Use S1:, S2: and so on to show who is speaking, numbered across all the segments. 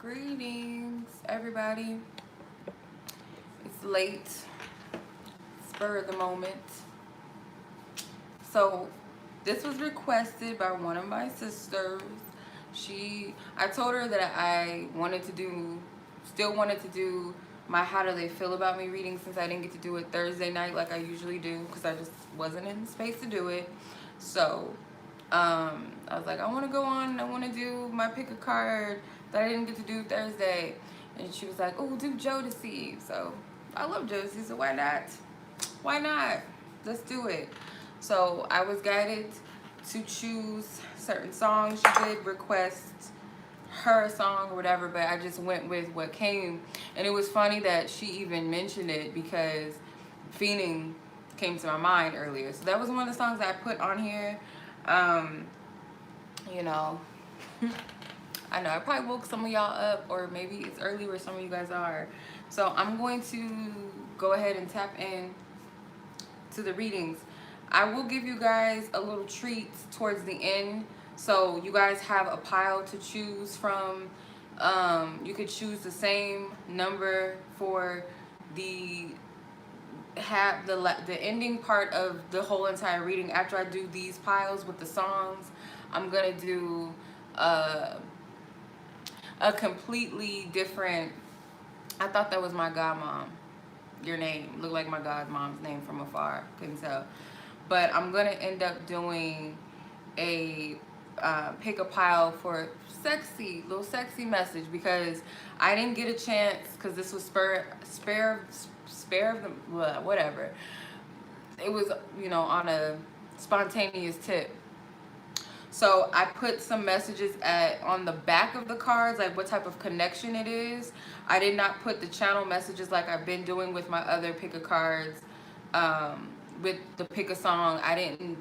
S1: Greetings, everybody. It's late, spur of the moment. So, this was requested by one of my sisters. I told her that I still wanted to do my How Do They Feel About Me reading since I didn't get to do it Thursday night like I usually do because I just wasn't in the space to do it. So, I was like, I want to go on and I want to do my pick a card that I didn't get to do Thursday. And she was like, oh, do Jodeci. So I love Jodeci, so why not? Why not? Let's do it. So I was guided to choose certain songs. She did request her song or whatever, but I just went with what came. And it was funny that she even mentioned it because Fiending came to my mind earlier. So that was one of the songs I put on here. You know, I know I probably woke some of y'all up, or maybe it's early where some of you guys are. So I'm going to go ahead and tap in to the readings. I will give you guys a little treat towards the end. So you guys have a pile to choose from. You could choose the same number for the ending part of the whole entire reading. After I do these piles with the songs, I'm gonna do a completely different. I thought that was my godmom. Your name looked like my godmom's name from afar. Couldn't tell, but I'm gonna end up doing a pick a pile for little sexy message because I didn't get a chance because this was spare of the whatever. It was, you know, on a spontaneous tip. So I put some messages on the back of the cards, like what type of connection it is. I did not put the channel messages like I've been doing with my other pick a cards. With the pick a song, I didn't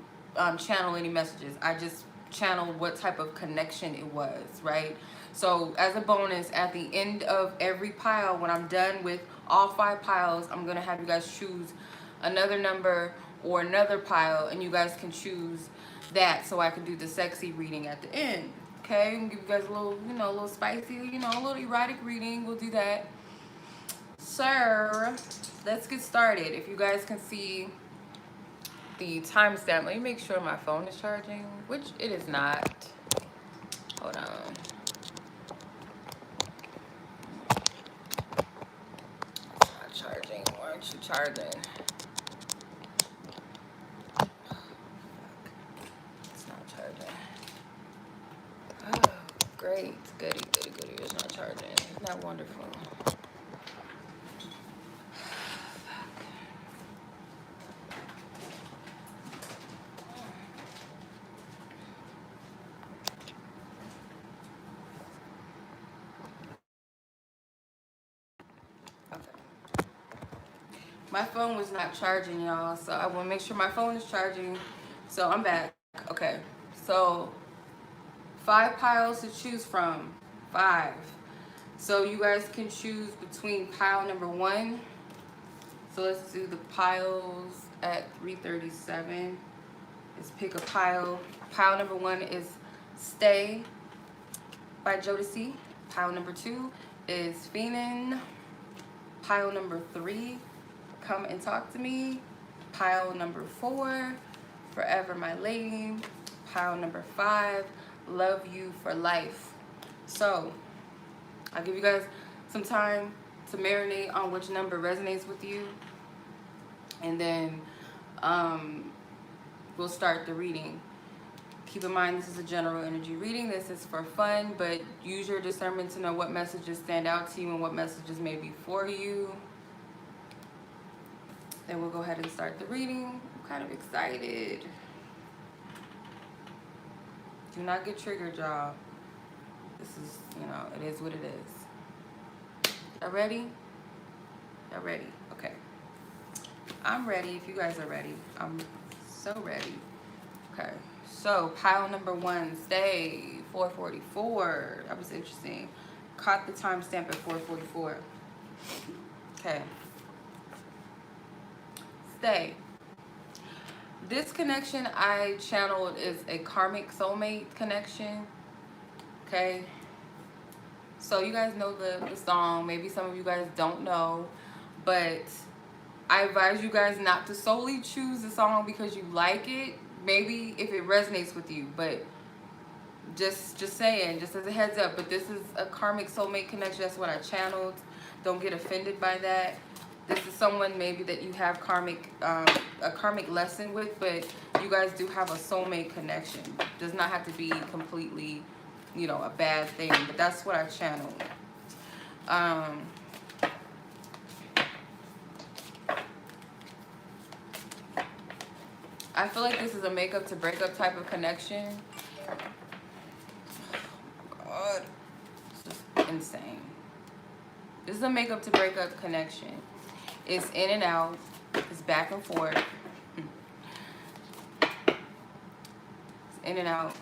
S1: channel any messages. I just channeled what type of connection it was, right? So as a bonus, at the end of every pile, when I'm done with all 5 piles, I'm gonna have you guys choose another number or another pile, and you guys can choose that so I can do the sexy reading at the end. Okay, and give you guys a little, you know, a little spicy, you know, a little erotic reading. We'll do that. So let's get started. If you guys can see the timestamp, let me make sure my phone is charging, which it is not. Hold on. It's not charging. Why aren't you charging? It's not charging. Oh, great. Goody. It's not charging. Isn't that wonderful? My phone was not charging, y'all, so I want to make sure my phone is charging. So I'm back. Okay, so 5 piles to choose from. 5. So you guys can choose between pile number 1. So let's do the piles at 337. Let's pick a pile. Pile number 1 is Stay by Jodeci. Pile number 2 is Fiending. Pile number 3, Come and Talk to Me. Pile number 4, Forever My Lady. Pile number 5, Love You for Life. So I'll give you guys some time to marinate on which number resonates with you, and then we'll start the reading. Keep in mind, this is a general energy reading. This is for fun, but use your discernment to know what messages stand out to you and what messages may be for you. Then we'll go ahead and start the reading. I'm kind of excited. Do not get triggered, y'all. This is, you know, it is what it is. Y'all ready? Y'all ready? Okay. I'm ready if you guys are ready. I'm so ready. Okay. So pile number 1, Stay, 444. That was interesting. Caught the timestamp at 444. Okay. Stay. This connection I channeled is a karmic soulmate connection. Okay. So you guys know the song. Maybe some of you guys don't know, but I advise you guys not to solely choose the song because you like it. Maybe if it resonates with you, but just saying, just as a heads up. But this is a karmic soulmate connection. That's what I channeled. Don't get offended by that. This is someone maybe that you have a karmic lesson with, but you guys do have a soulmate connection. Does not have to be completely, you know, a bad thing, but that's what I channeled. I feel like this is a makeup to breakup type of connection. God, this is insane. This is a makeup to breakup connection. It's in and out. It's back and forth. It's in and out.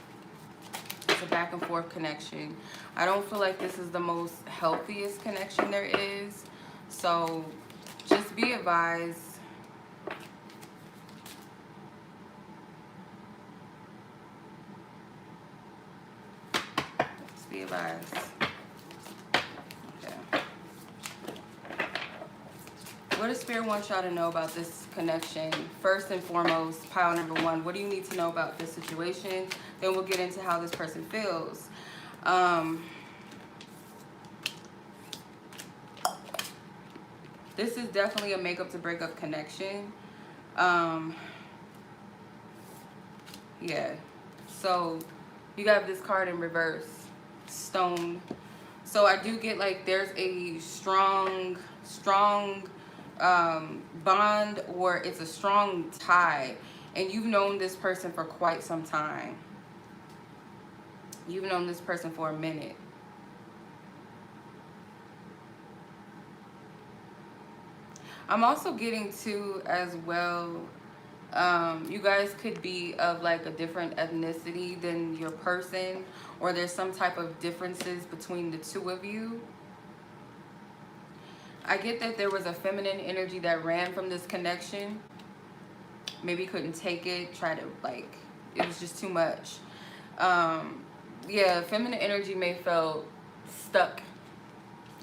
S1: It's a back and forth connection. I don't feel like this is the most healthiest connection there is. So just be advised. Just be advised. What does Spirit want y'all to know about this connection? First and foremost, pile number one, what do you need to know about this situation? Then we'll get into how this person feels. This is definitely a makeup to breakup connection. Yeah. So you got this card in reverse, stone. So I do get like there's a strong bond, or it's a strong tie, and you've known this person for quite some time. You've known this person for a minute. I'm also getting to as well, you guys could be of like a different ethnicity than your person, or there's some type of differences between the two of you. I get that there was a feminine energy that ran from this connection. Maybe couldn't take it, tried to like, it was just too much. Yeah, feminine energy may felt stuck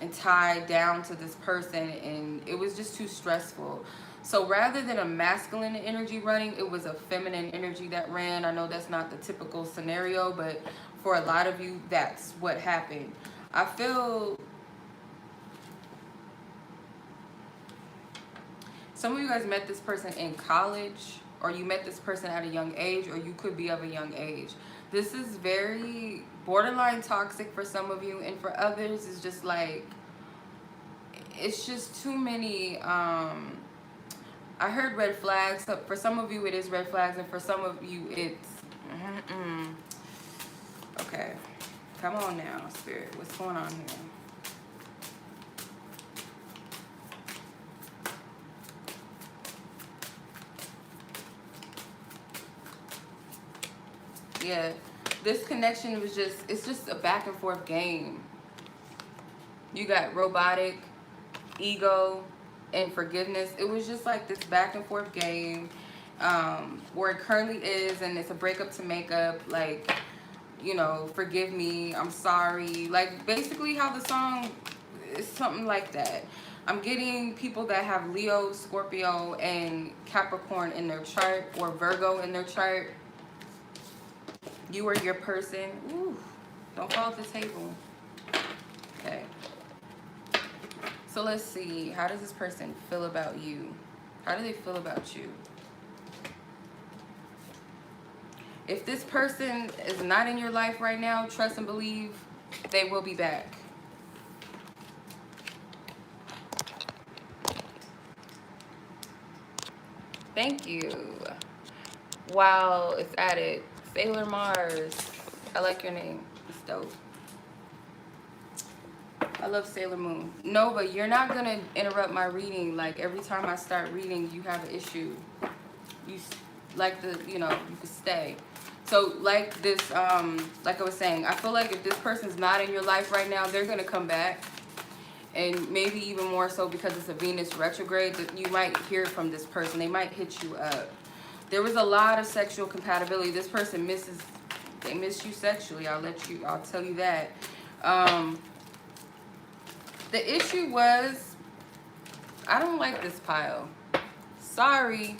S1: and tied down to this person, and it was just too stressful. So rather than a masculine energy running, it was a feminine energy that ran. I know that's not the typical scenario, but for a lot of you, that's what happened. I feel some of you guys met this person in college, or you met this person at a young age, or you could be of a young age. This is very borderline toxic for some of you, and for others, it's just like, it's just too many. I heard red flags. So for some of you, it is red flags, and for some of you, it's... Okay. Come on now, Spirit. What's going on here? Yeah, this connection was just, it's just a back and forth game. You got robotic, ego, and forgiveness. It was just like this back and forth game, where it currently is, and it's a breakup to make up, like, you know, forgive me, I'm sorry. Like, basically how the song is something like that. I'm getting people that have Leo, Scorpio, and Capricorn in their chart, or Virgo in their chart. You or your person. Ooh, don't fall off the table. Okay. So let's see. How does this person feel about you? How do they feel about you? If this person is not in your life right now, trust and believe they will be back. Thank you. Wow, it's added. Sailor Mars. I like your name. It's dope. I love Sailor Moon. No, but you're not going to interrupt my reading. Like, every time I start reading, you have an issue. You like the, you know, you can stay. So, like this, like I was saying, I feel like if this person's not in your life right now, they're going to come back. And maybe even more so because it's a Venus retrograde, that you might hear from this person. They might hit you up. There was a lot of sexual compatibility. This person they miss you sexually. I'll tell you that. The issue was, I don't like this pile. Sorry.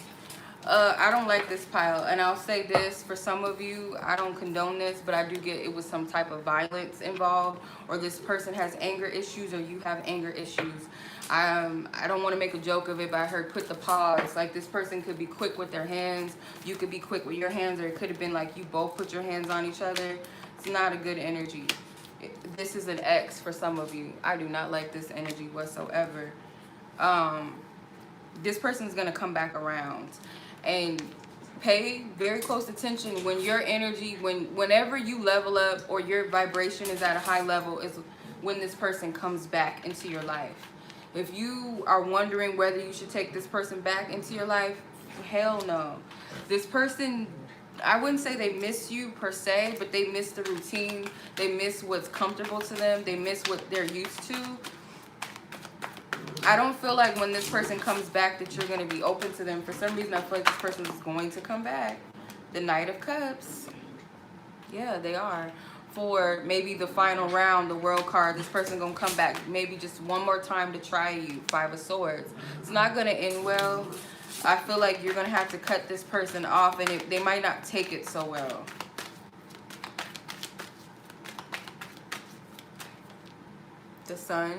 S1: I don't like this pile. And I'll say this, for some of you, I don't condone this, but I do get it was some type of violence involved, or this person has anger issues, or you have anger issues. I don't want to make a joke of it, but I heard put the pause. Like, this person could be quick with their hands. You could be quick with your hands, or it could have been like you both put your hands on each other. It's not a good energy. This is an X for some of you. I do not like this energy whatsoever. This person's going to come back around. And pay very close attention when your energy, whenever you level up or your vibration is at a high level, is when this person comes back into your life. If you are wondering whether you should take this person back into your life, hell no. This person, I wouldn't say they miss you per se, but they miss the routine. They miss what's comfortable to them. They miss what they're used to. I don't feel like when this person comes back that you're going to be open to them. For some reason, I feel like this person is going to come back. The Knight of Cups. Yeah, they are. For maybe the final round, the World card, this person going to come back maybe just one more time to try you. Five of Swords. It's not going to end well. I feel like you're going to have to cut this person off, and they might not take it so well. The Sun.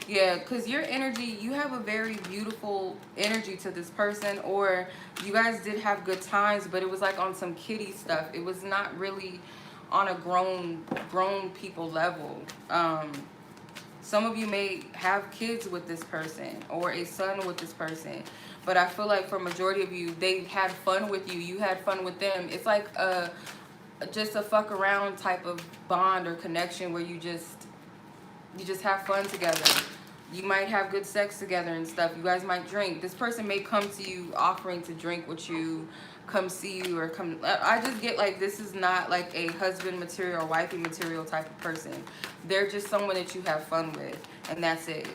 S1: Yeah, because your energy, you have a very beautiful energy to this person, or you guys did have good times, but it was like on some kiddie stuff. It was not really on a grown people level. Some of you may have kids with this person or a son with this person, but I feel like for majority of you, they had fun with you. You had fun with them. It's like just a fuck around type of bond or connection where you just have fun together. You might have good sex together and stuff. You guys might drink. This person may come to you offering to drink with you, come see you, or come. I just get like this is not like a husband material or wifey material type of person. They're just someone that you have fun with, and that's it.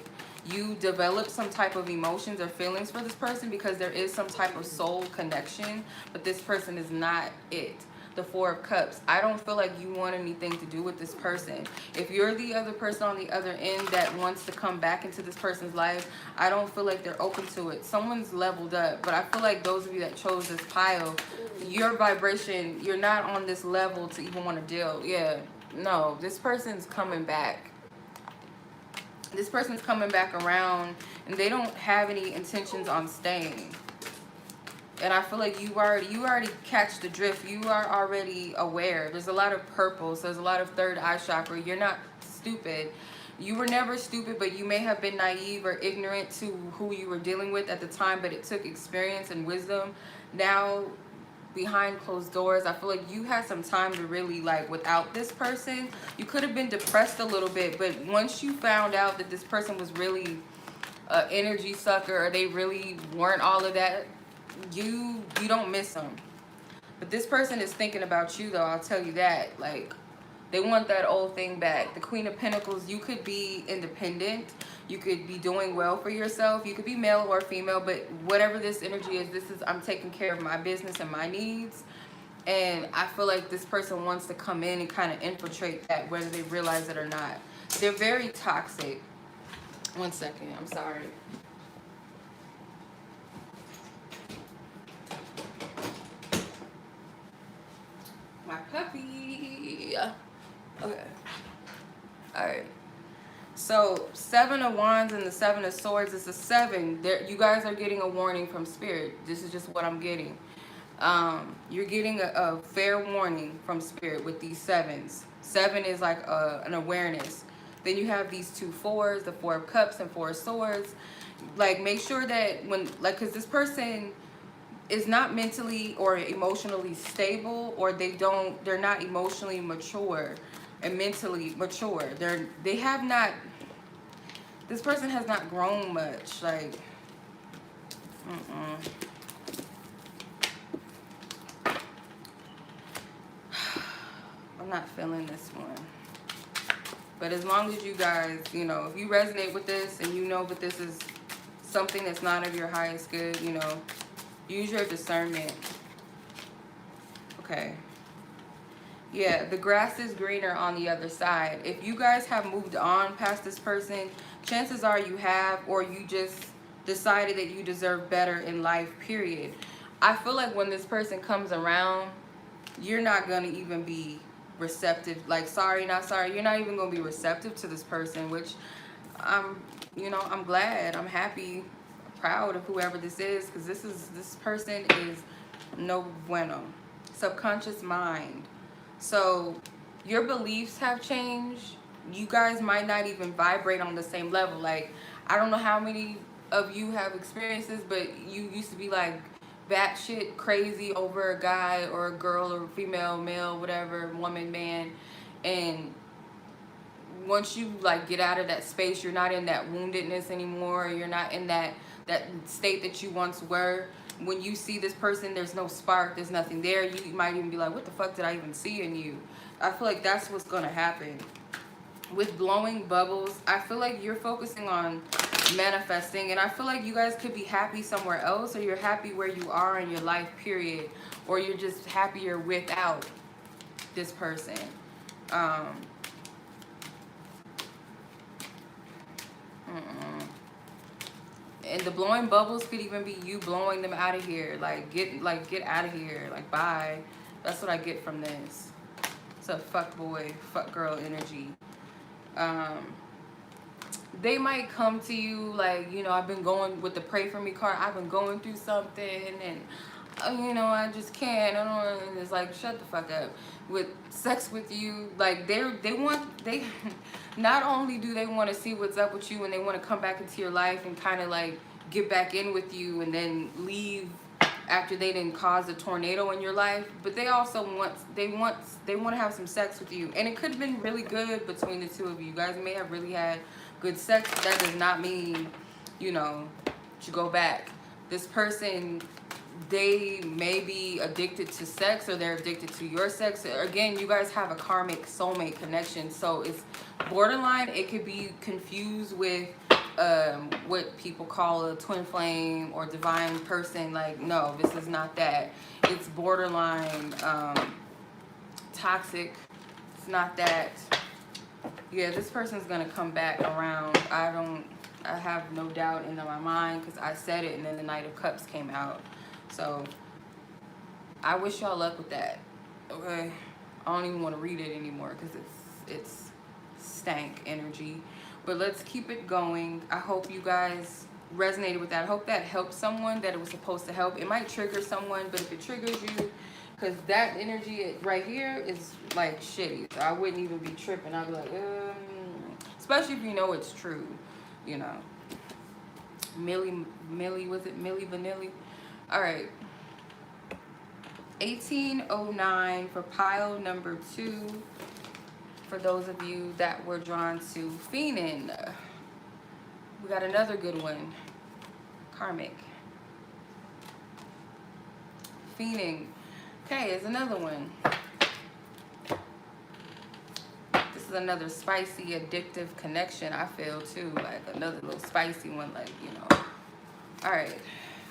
S1: You develop some type of emotions or feelings for this person because there is some type of soul connection, but this person is not it. The Four of Cups. I don't feel like you want anything to do with this person. If you're the other person on the other end that wants to come back into this person's life, I don't feel like they're open to it. Someone's leveled up, but I feel like those of you that chose this pile, your vibration, you're not on this level to even want to deal. Yeah, no, this person's coming back. This person's coming back around, and they don't have any intentions on staying. And I feel like you already catch the drift. You are already aware. There's a lot of purple. So there's a lot of third eye chakra. You're not stupid. You were never stupid, but you may have been naive or ignorant to who you were dealing with at the time. But it took experience and wisdom. Now, behind closed doors, I feel like you had some time to really, like, without this person, you could have been depressed a little bit. But once you found out that this person was really an energy sucker, or they really weren't all of that, you don't miss them. But this person is thinking about you, though. I'll tell you that. Like, they want that old thing back. The Queen of Pentacles, you could be independent. You could be doing well for yourself. You could be male or female, but whatever this energy is, this is, I'm taking care of my business and my needs. And I feel like this person wants to come in and kind of infiltrate that, whether they realize it or not. They're very toxic. One second, I'm sorry. My puppy. Okay. Alright. So, Seven of Wands and the Seven of Swords is a 7. There, you guys are getting a warning from Spirit. This is just what I'm getting. You're getting a fair warning from Spirit with these 7s. 7 is like an awareness. Then you have these 2 4s, the Four of Cups and Four of Swords. Like, make sure that when, like, because this person is not mentally or emotionally stable, or they're not emotionally mature and mentally mature. They have not, this person has not grown much. Like, I'm not feeling this one. But as long as you guys, you know, if you resonate with this and you know that this is something that's not of your highest good, you know, use your discernment. Okay. Yeah, the grass is greener on the other side. If you guys have moved on past this person, chances are you have, or you just decided that you deserve better in life, period. I feel like when this person comes around, you're not going to even be receptive. Like, sorry, not sorry. You're not even going to be receptive to this person, which I'm, I'm glad. I'm happy, proud of whoever this is, because this person is no bueno. Subconscious mind. So your beliefs have changed. You guys might not even vibrate on the same level. Like, I don't know how many of you have experienced this, but you used to be like batshit crazy over a guy or a girl or female, male, whatever, woman, man. And once you like get out of that space, you're not in that woundedness anymore. You're not in that state that you once were. When you see this person, there's no spark, there's nothing there. You might even be like, what the fuck did I even see in you? I feel like that's what's gonna happen. With blowing bubbles, I feel like you're focusing on manifesting, and I feel like you guys could be happy somewhere else, or you're happy where you are in your life, period. Or you're just happier without this person. And the blowing bubbles could even be you blowing them out of here. Get out of here. Like, bye. That's what I get from this. It's a fuck boy, fuck girl energy. They might come to you like, I've been going with the pray for me card. I've been going through something, and I just can't. I don't. And it's like, shut the fuck up. With sex with you, like they not only do they want to see what's up with you, and they want to come back into your life and kind of like get back in with you and then leave after they didn't cause a tornado in your life, but they also want to have some sex with you. And it could have been really good between the two of you. You guys may have really had good sex. That does not mean to go back. This person, they may be addicted to sex, or they're addicted to your sex. Again, you guys have a karmic soulmate connection, so it's borderline. It could be confused with what people call a twin flame or divine person. Like, no, this is not that. It's borderline toxic. It's not that. Yeah, this person's gonna come back around. I have no doubt in my mind, because I said it and then the Knight of Cups came out. So I wish y'all luck with that. Okay, I don't even want to read it anymore because it's stank energy. But let's keep it going. I hope you guys resonated with that. I hope that helped someone that it was supposed to help. It might trigger someone, but if it triggers you, because that energy right here is like shitty. So I wouldn't even be tripping. I'd be like, especially if you know it's true, Millie, was it Millie Vanilli? All right. 1809 for pile number 2. For those of you that were drawn to Fiending, we got another good one. Karmic. Fiending. Okay, here's another one. This is another spicy, addictive connection, I feel, too. Like another little spicy one, like, All right.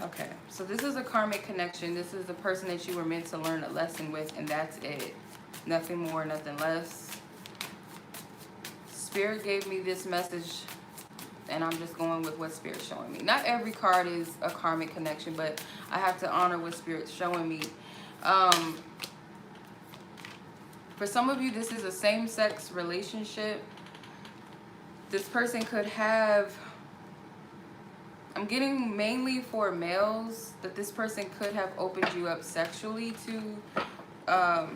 S1: Okay, so this is a karmic connection. This is the person that you were meant to learn a lesson with, and that's it. Nothing more, nothing less. Spirit gave me this message, and I'm just going with what Spirit's showing me. Not every card is a karmic connection, but I have to honor what Spirit's showing me. For some of you, this is a same-sex relationship. This person could have... I'm getting mainly for males that this person could have opened you up sexually to, a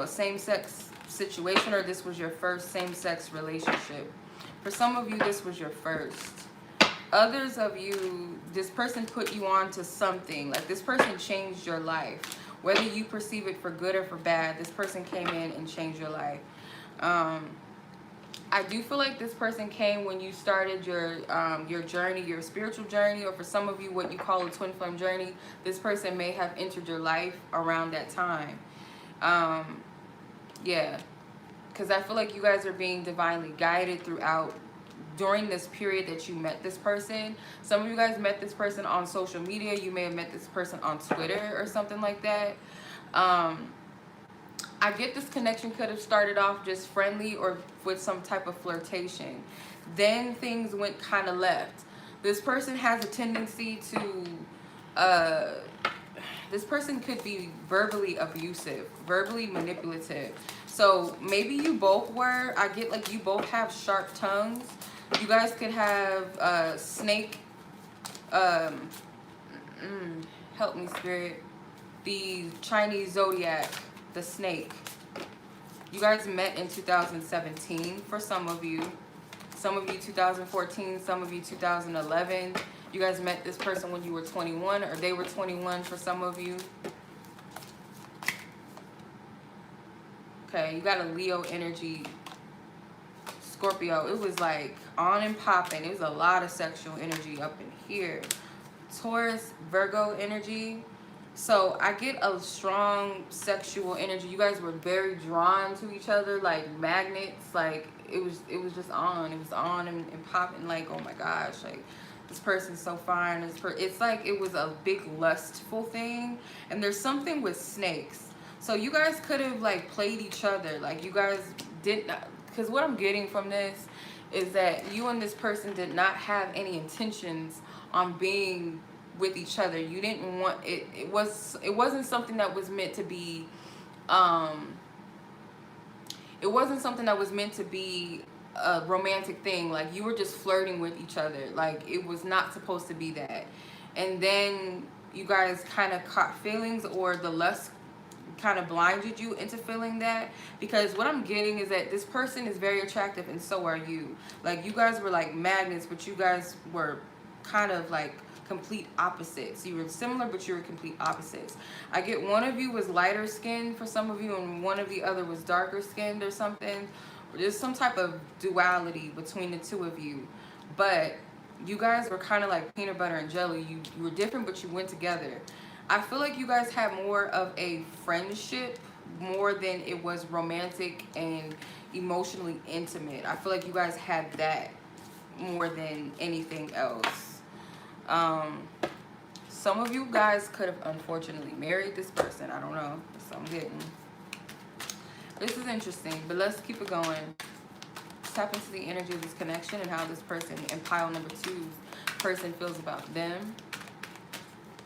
S1: same-sex situation, or this was your first same-sex relationship. For some of you, this was your first. Others of you, this person put you on to something. Like, this person changed your life. Whether you perceive it for good or for bad, this person came in and changed your life. I do feel like this person came when you started your journey, your spiritual journey, or for some of you, what you call a twin flame journey. This person may have entered your life around that time. Yeah, because I feel like you guys are being divinely guided throughout during this period that you met this person. Some of you guys met this person on social media. You may have met this person on Twitter or something like that. I get this connection could have started off just friendly or with some type of flirtation. Then things went kind of left. This person has a tendency to, uh, this person could be verbally abusive, verbally manipulative. So maybe you both were, I get like you both have sharp tongues. You guys could have snake, um, help me spirit, the Chinese zodiac, the snake. You guys met in 2017 for some of you. Some of you 2014, some of you 2011. You guys met this person when you were 21 or they were 21 for some of you. Okay, you got a Leo energy. Scorpio, it was like on and popping. It was a lot of sexual energy up in here. Taurus, Virgo energy. So I get a strong sexual energy. You guys were very drawn to each other like magnets. Like it was just on. It was on and popping. Like, oh my gosh, like this person's so fine. It's like it was a big lustful thing. And there's something with snakes. So you guys could have like played each other. Like you guys did not, because what I'm getting from this is that you and this person did not have any intentions on being with each other. You didn't want it. It wasn't something that was meant to be. It wasn't something that was meant to be a romantic thing. Like you were just flirting with each other. Like it was not supposed to be that. And then you guys kind of caught feelings, or the lust kind of blinded you into feeling that, because what I'm getting is that this person is very attractive and so are you. Like you guys were like magnets, but you guys were kind of like complete opposites. You were similar, but you were complete opposites. I get one of you was lighter skinned for some of you, and one of the other was darker skinned or something. There's some type of duality between the two of you, but you guys were kind of like peanut butter and jelly. You were different, but you went together. I feel like you guys had more of a friendship more than it was romantic and emotionally intimate. I feel like you guys had that more than anything else. Some of you guys could have unfortunately married this person. I don't know. That's what I'm getting. This is interesting, but let's keep it going. Let's tap into the energy of this connection and how this person in pile number 2 person feels about them.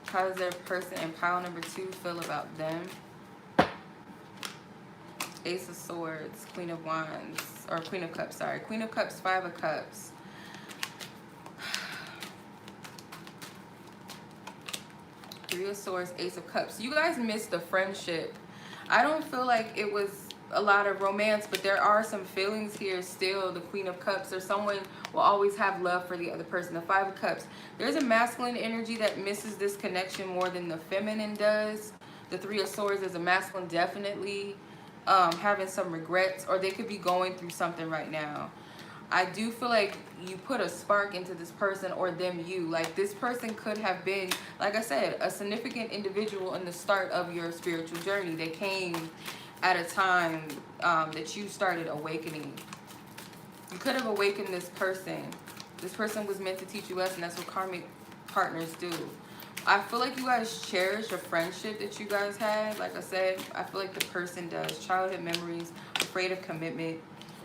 S1: How does their person in pile number 2 feel about them? Ace of Swords, Queen of Wands, or Queen of Cups, sorry. Queen of Cups, 5 of Cups. Three of Swords, Ace of Cups. You guys missed the friendship. I don't feel like it was a lot of romance, but there are some feelings here still. The Queen of Cups, or someone will always have love for the other person. The 5 of Cups. There's a masculine energy that misses this connection more than the feminine does. The 3 of Swords is a masculine definitely having some regrets, or they could be going through something right now. I do feel like you put a spark into this person, or them you. Like this person could have been, like I said, a significant individual in the start of your spiritual journey. They came at a time that you started awakening. You could have awakened this person. This person was meant to teach you lessons. That's what karmic partners do. I feel like you guys cherish a friendship that you guys had. Like I said, I feel like the person does. Childhood memories, afraid of commitment,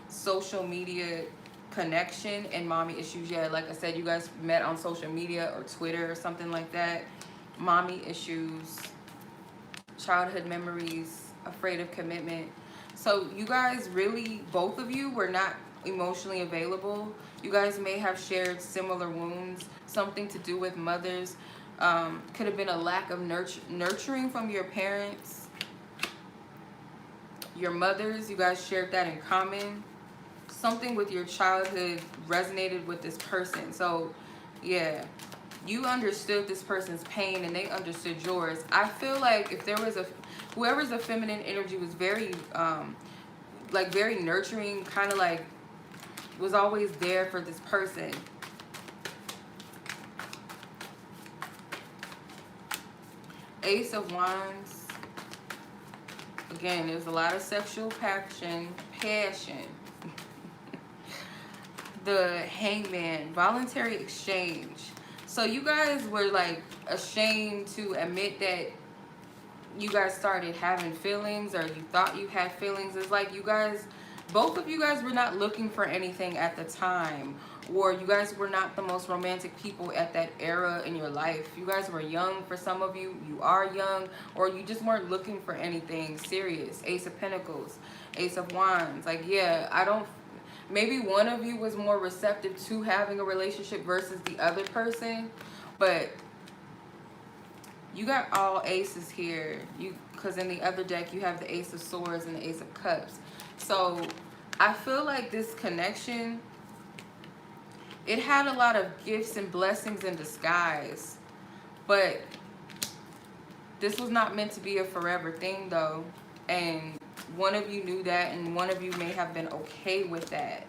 S1: social media connection, and mommy issues. Yeah, like I said, you guys met on social media or Twitter or something like that. Mommy issues, childhood memories, afraid of commitment. So you guys really, both of you were not emotionally available. You guys may have shared similar wounds, something to do with mothers. Could have been a lack of nurturing from your parents, your mothers. You guys shared that in common. Something with your childhood resonated with this person. So yeah, you understood this person's pain and they understood yours. I feel like if there was whoever's a feminine energy was very like very nurturing, kind of like was always there for this person. Ace of Wands. Again, there's a lot of sexual passion. The Hangman, voluntary exchange. So you guys were like ashamed to admit that you guys started having feelings, or you thought you had feelings. It's like you guys, both of you guys were not looking for anything at the time, or you guys were not the most romantic people at that era in your life. You guys were young. For some of you, you are young, or you just weren't looking for anything serious. Ace of Pentacles, Ace of Wands. Like, yeah, I don't, maybe one of you was more receptive to having a relationship versus the other person, but you got all aces here. Because in the other deck you have the Ace of Swords and the Ace of Cups. So I feel like this connection, it had a lot of gifts and blessings in disguise, but this was not meant to be a forever thing though. And one of you knew that, and one of you may have been okay with that.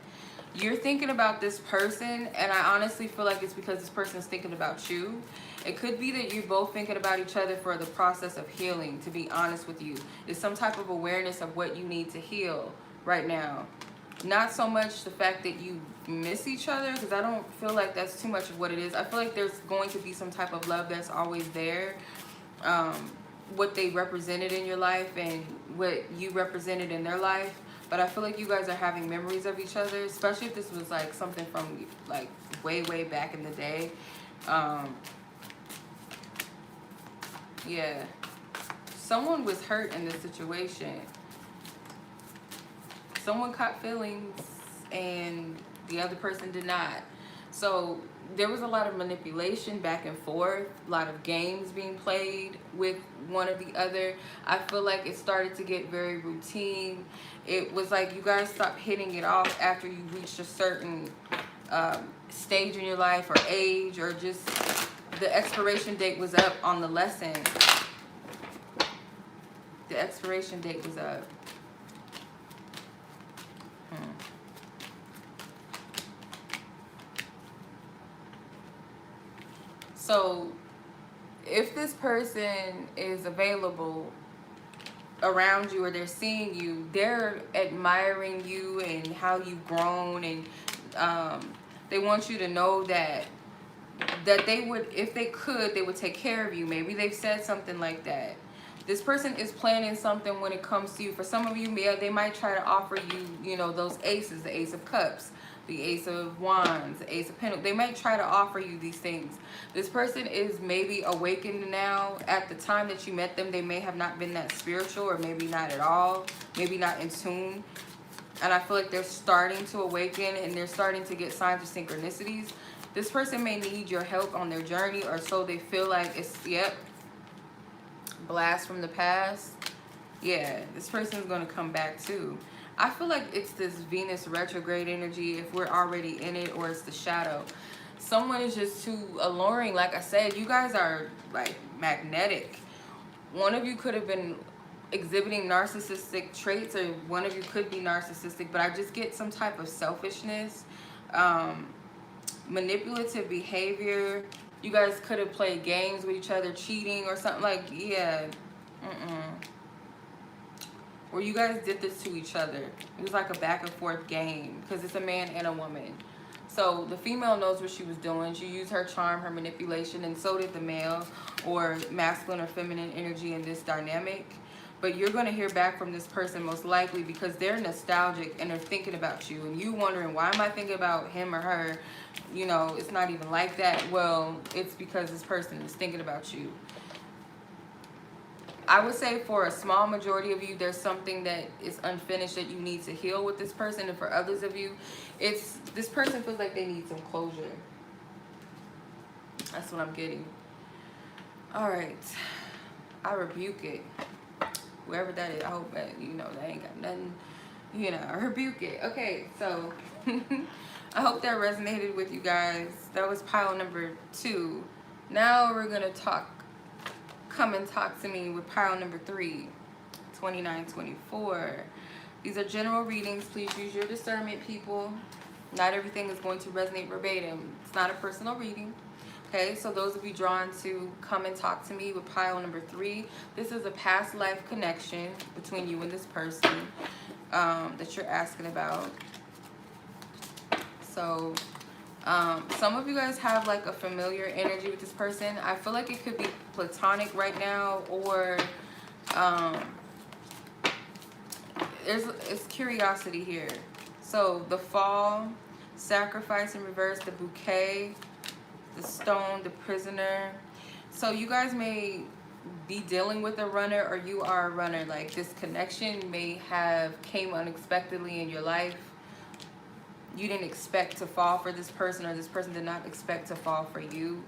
S1: You're thinking about this person, and I honestly feel like it's because this person's thinking about you. It could be that you're both thinking about each other for the process of healing, to be honest with you. It's some type of awareness of what you need to heal right now. Not so much the fact that you miss each other, because I don't feel like that's too much of what it is. I feel like there's going to be some type of love that's always there. What they represented in your life and what you represented in their life. But I feel like you guys are having memories of each other, especially if this was like something from like way back in the day. Yeah, someone was hurt in this situation. Someone caught feelings and the other person did not. So there was a lot of manipulation back and forth, a lot of games being played with one or the other. I feel like it started to get very routine. It was like you guys stopped hitting it off after you reached a certain stage in your life or age, or just the expiration date was up on the lesson. The expiration date was up. So if this person is available around you, or they're seeing you, they're admiring you and how you've grown, and they want you to know that they would, if they could, they would take care of you. Maybe they've said something like that. This person is planning something when it comes to you. For some of you, yeah, they might try to offer you, you know, those aces, the Ace of Cups, the Ace of Wands, the Ace of Pentacles. They might try to offer you these things. This person is maybe awakened now. At the time that you met them, they may have not been that spiritual, or maybe not at all, maybe not in tune. And I feel like they're starting to awaken, and they're starting to get signs of synchronicities. This person may need your help on their journey, or so they feel like. It's, yep, blast from the past. Yeah, this person's going to come back too. I feel like it's this Venus retrograde energy, if we're already in it, or it's the shadow. Someone is just too alluring. Like I said, you guys are like magnetic. One of you could have been exhibiting narcissistic traits, or one of you could be narcissistic, but I just get some type of selfishness, manipulative behavior. You guys could have played games with each other, cheating or something. Like, yeah, or you guys did this to each other. It was like a back and forth game, because it's a man and a woman. So the female knows what she was doing. She used her charm, her manipulation, and so did the male, or masculine or feminine energy in this dynamic. But you're going to hear back from this person most likely, because they're nostalgic and they're thinking about you. And you wondering, why am I thinking about him or her? You know, it's not even like that. Well, it's because this person is thinking about you. I would say for a small majority of you, there's something that is unfinished that you need to heal with this person. And for others of you, it's this person feels like they need some closure. That's what I'm getting. All right. I rebuke it. Whoever that is, I hope that, you know, they ain't got nothing, you know, I rebuke it. Okay, so I hope that resonated with you guys. That was pile number 2. Now we're going to come and talk to me with pile number 3, 2924. These are general readings. Please use your discernment, people. Not everything is going to resonate verbatim. It's not a personal reading. Okay, so those of you drawn to come and talk to me with pile number 3, this is a past life connection between you and this person that you're asking about. So some of you guys have like a familiar energy with this person. I feel like it could be platonic right now, or Um, it's curiosity here. So the fall, sacrifice in reverse, the bouquet, the stone, the prisoner. So you guys may be dealing with a runner, or you are a runner. Like, this connection may have came unexpectedly in your life. You didn't expect to fall for this person, or this person did not expect to fall for you.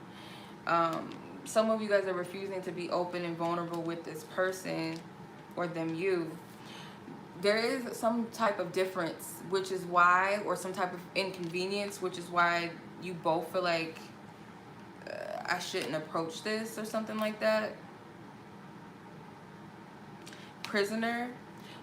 S1: Some of you guys are refusing to be open and vulnerable with this person, or them, you. There is some type of difference, which is why, or some type of inconvenience, which is why you both feel like I shouldn't approach this, or something like that. Prisoner.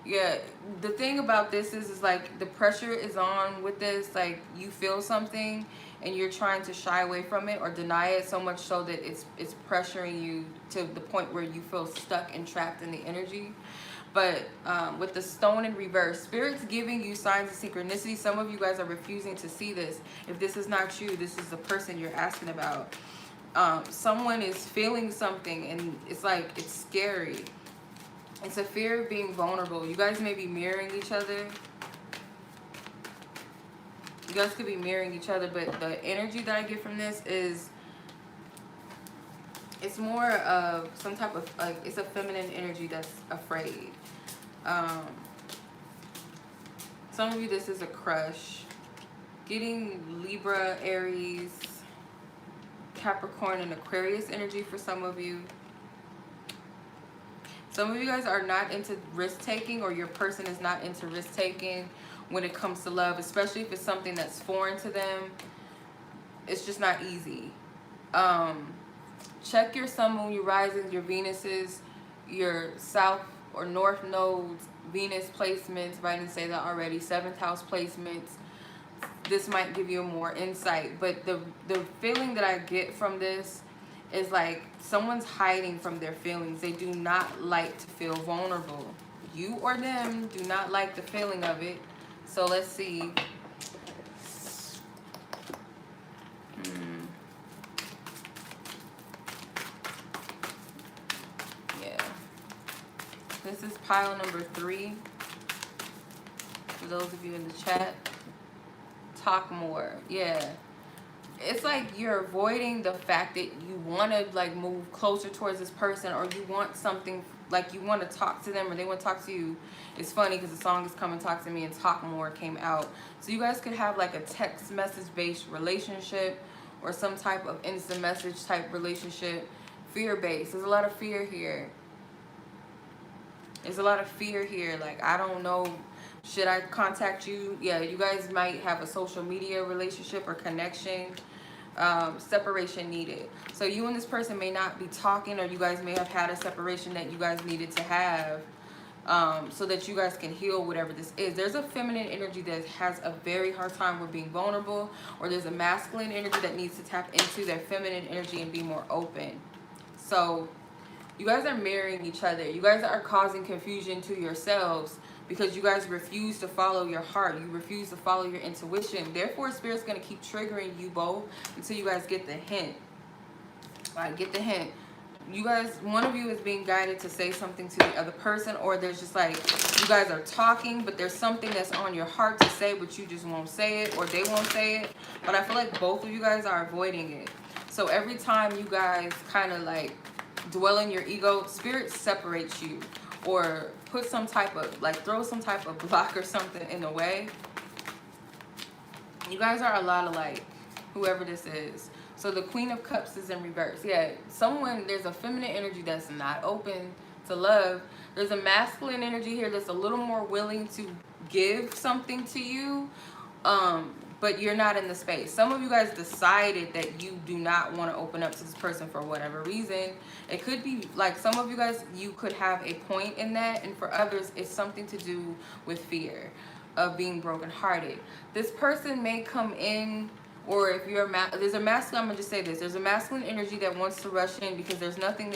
S1: Yeah, the thing about this is like the pressure is on with this. Like, you feel something and you're trying to shy away from it or deny it, so much so that it's pressuring you to the point where you feel stuck and trapped in the energy. But with the stone in reverse, Spirit's giving you signs of synchronicity. Some of you guys are refusing to see this. If this is not you, this is the person you're asking about. Someone is feeling something, and it's like, it's scary. It's a fear of being vulnerable. You guys may be mirroring each other. You guys could be mirroring each other, but the energy that I get from this is, it's more of some type of, like, it's a feminine energy that's afraid. Some of you, this is a crush. Getting Libra, Aries, Capricorn, and Aquarius energy for some of you. Some of you guys are not into risk-taking, or your person is not into risk-taking when it comes to love, especially if it's something that's foreign to them. It's just not easy. Check your sun, moon, your risings, your Venuses, your south or north nodes, Venus placements, if I didn't say that already, 7th house placements. This might give you more insight, but the feeling that I get from this is like someone's hiding from their feelings. They do not like to feel vulnerable. You or them do not like the feeling of it. So let's see. Yeah. This is pile number 3. For those of you in the chat. Talk more. Yeah. It's like you're avoiding the fact that you want to like move closer towards this person, or you want something, like you want to talk to them, or they want to talk to you. It's funny because the song is Come and Talk to Me and Talk More came out. So you guys could have like a text message based relationship, or some type of instant message type relationship. Fear based. There's a lot of fear here. There's a lot of fear here. Like, I don't know. Should I contact you? Yeah, you guys might have a social media relationship or connection. Separation needed. So you and this person may not be talking, or you guys may have had a separation that you guys needed to have, so that you guys can heal whatever this is. There's a feminine energy that has a very hard time with being vulnerable, or there's a masculine energy that needs to tap into their feminine energy and be more open. So you guys are mirroring each other. You guys are causing confusion to yourselves because you guys refuse to follow your heart. You refuse to follow your intuition. Therefore, Spirit's going to keep triggering you both until you guys get the hint. Like, get the hint. You guys, one of you is being guided to say something to the other person, or there's just like, you guys are talking, but there's something that's on your heart to say, but you just won't say it, or they won't say it. But I feel like both of you guys are avoiding it. So every time you guys kind of like dwell in your ego, Spirit separates you, or put some type of, like, throw some type of block or something in the way. You guys are a lot alike, whoever this is. So the Queen of Cups is in reverse. Yeah, there's a feminine energy that's not open to love. There's a masculine energy here that's a little more willing to give something to you, but you're not in the space. Some of you guys decided that you do not want to open up to this person for whatever reason. It could be like some of you guys, you could have a point in that, and for others, it's something to do with fear of being brokenhearted. This person may come in, or if you're there's a masculine, I'm gonna just say this, there's a masculine energy that wants to rush in because there's nothing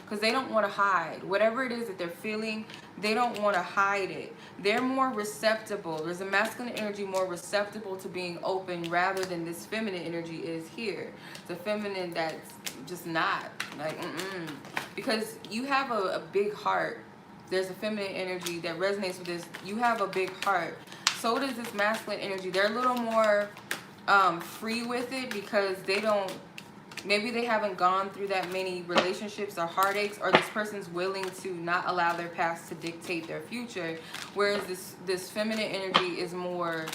S1: because they don't want to hide whatever it is that they're feeling. They don't want to hide it. They're more receptible. There's a masculine energy more receptible to being open rather than this feminine energy is here. The feminine that's just not like because you have a big heart. there's a feminine energy that resonates with this. You have a big heart. So does this masculine energy. They're a little more free with it because they don't, maybe they haven't gone through that many relationships or heartaches, or this person's willing to not allow their past to dictate their future. Whereas this feminine energy is more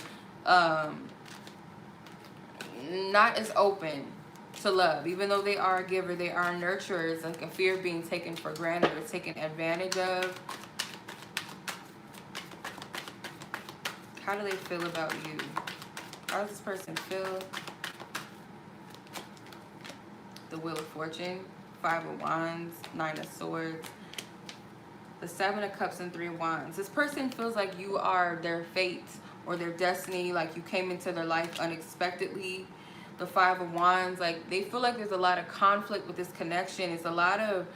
S1: not as open to love. Even though they are a giver, they are a nurturer. It's like a fear of being taken for granted or taken advantage of. How do they feel about you? How does this person feel? The Wheel of Fortune, 5 of Wands, 9 of Swords, the 7 of Cups, and 3 of Wands. This person feels like you are their fate or their destiny, like you came into their life unexpectedly. The 5 of Wands, like they feel like there's a lot of conflict with this connection. It's a lot of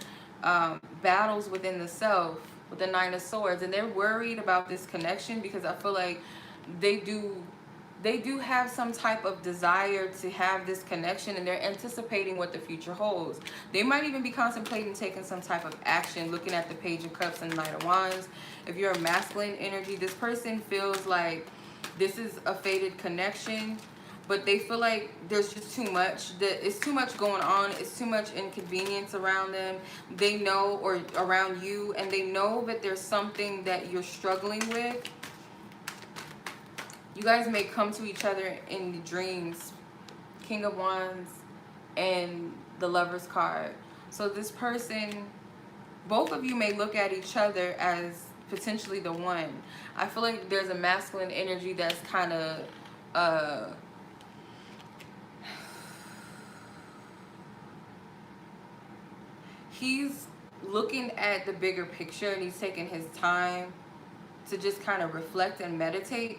S1: battles within the self with the 9 of Swords, and they're worried about this connection because I feel like they do have some type of desire to have this connection, and they're anticipating what the future holds. They might even be contemplating taking some type of action, looking at the Page of Cups and the 9 of Wands. If you're a masculine energy, this person feels like this is a fated connection, but they feel like there's just too much. It's too much going on. It's too much inconvenience around them. They know, or around you, and they know that there's something that you're struggling with. You guys may come to each other in dreams. King of Wands and the Lover's card. So this person, both of you may look at each other as potentially the one. I feel like there's a masculine energy that's kind of he's looking at the bigger picture, and he's taking his time to just kind of reflect and meditate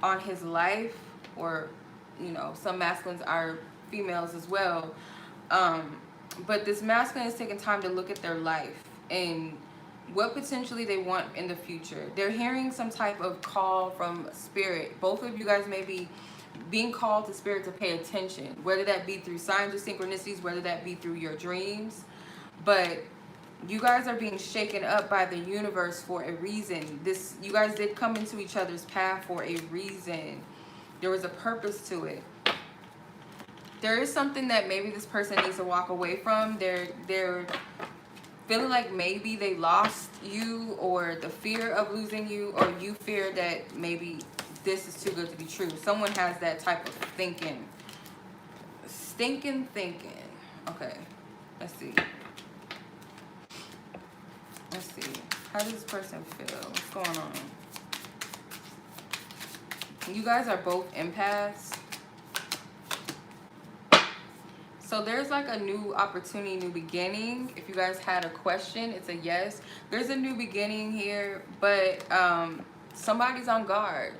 S1: on his life. Or, you know, some masculines are females as well, but this masculine is taking time to look at their life and what potentially they want in the future. They're hearing some type of call from spirit. Both of you guys may be being called to spirit to pay attention, whether that be through signs or synchronicities, whether that be through your dreams. But you guys are being shaken up by the universe for a reason. You guys did come into each other's path for a reason. There was a purpose to it. There is something that maybe this person needs to walk away from. They're feeling like maybe they lost you, or the fear of losing you, or you fear that maybe this is too good to be true. Someone has that type of thinking. Stinking thinking. Okay, let's see. Let's see. How does this person feel? What's going on? You guys are both empaths. So there's like a new opportunity, new beginning. If you guys had a question, it's a yes. There's a new beginning here, but somebody's on guard.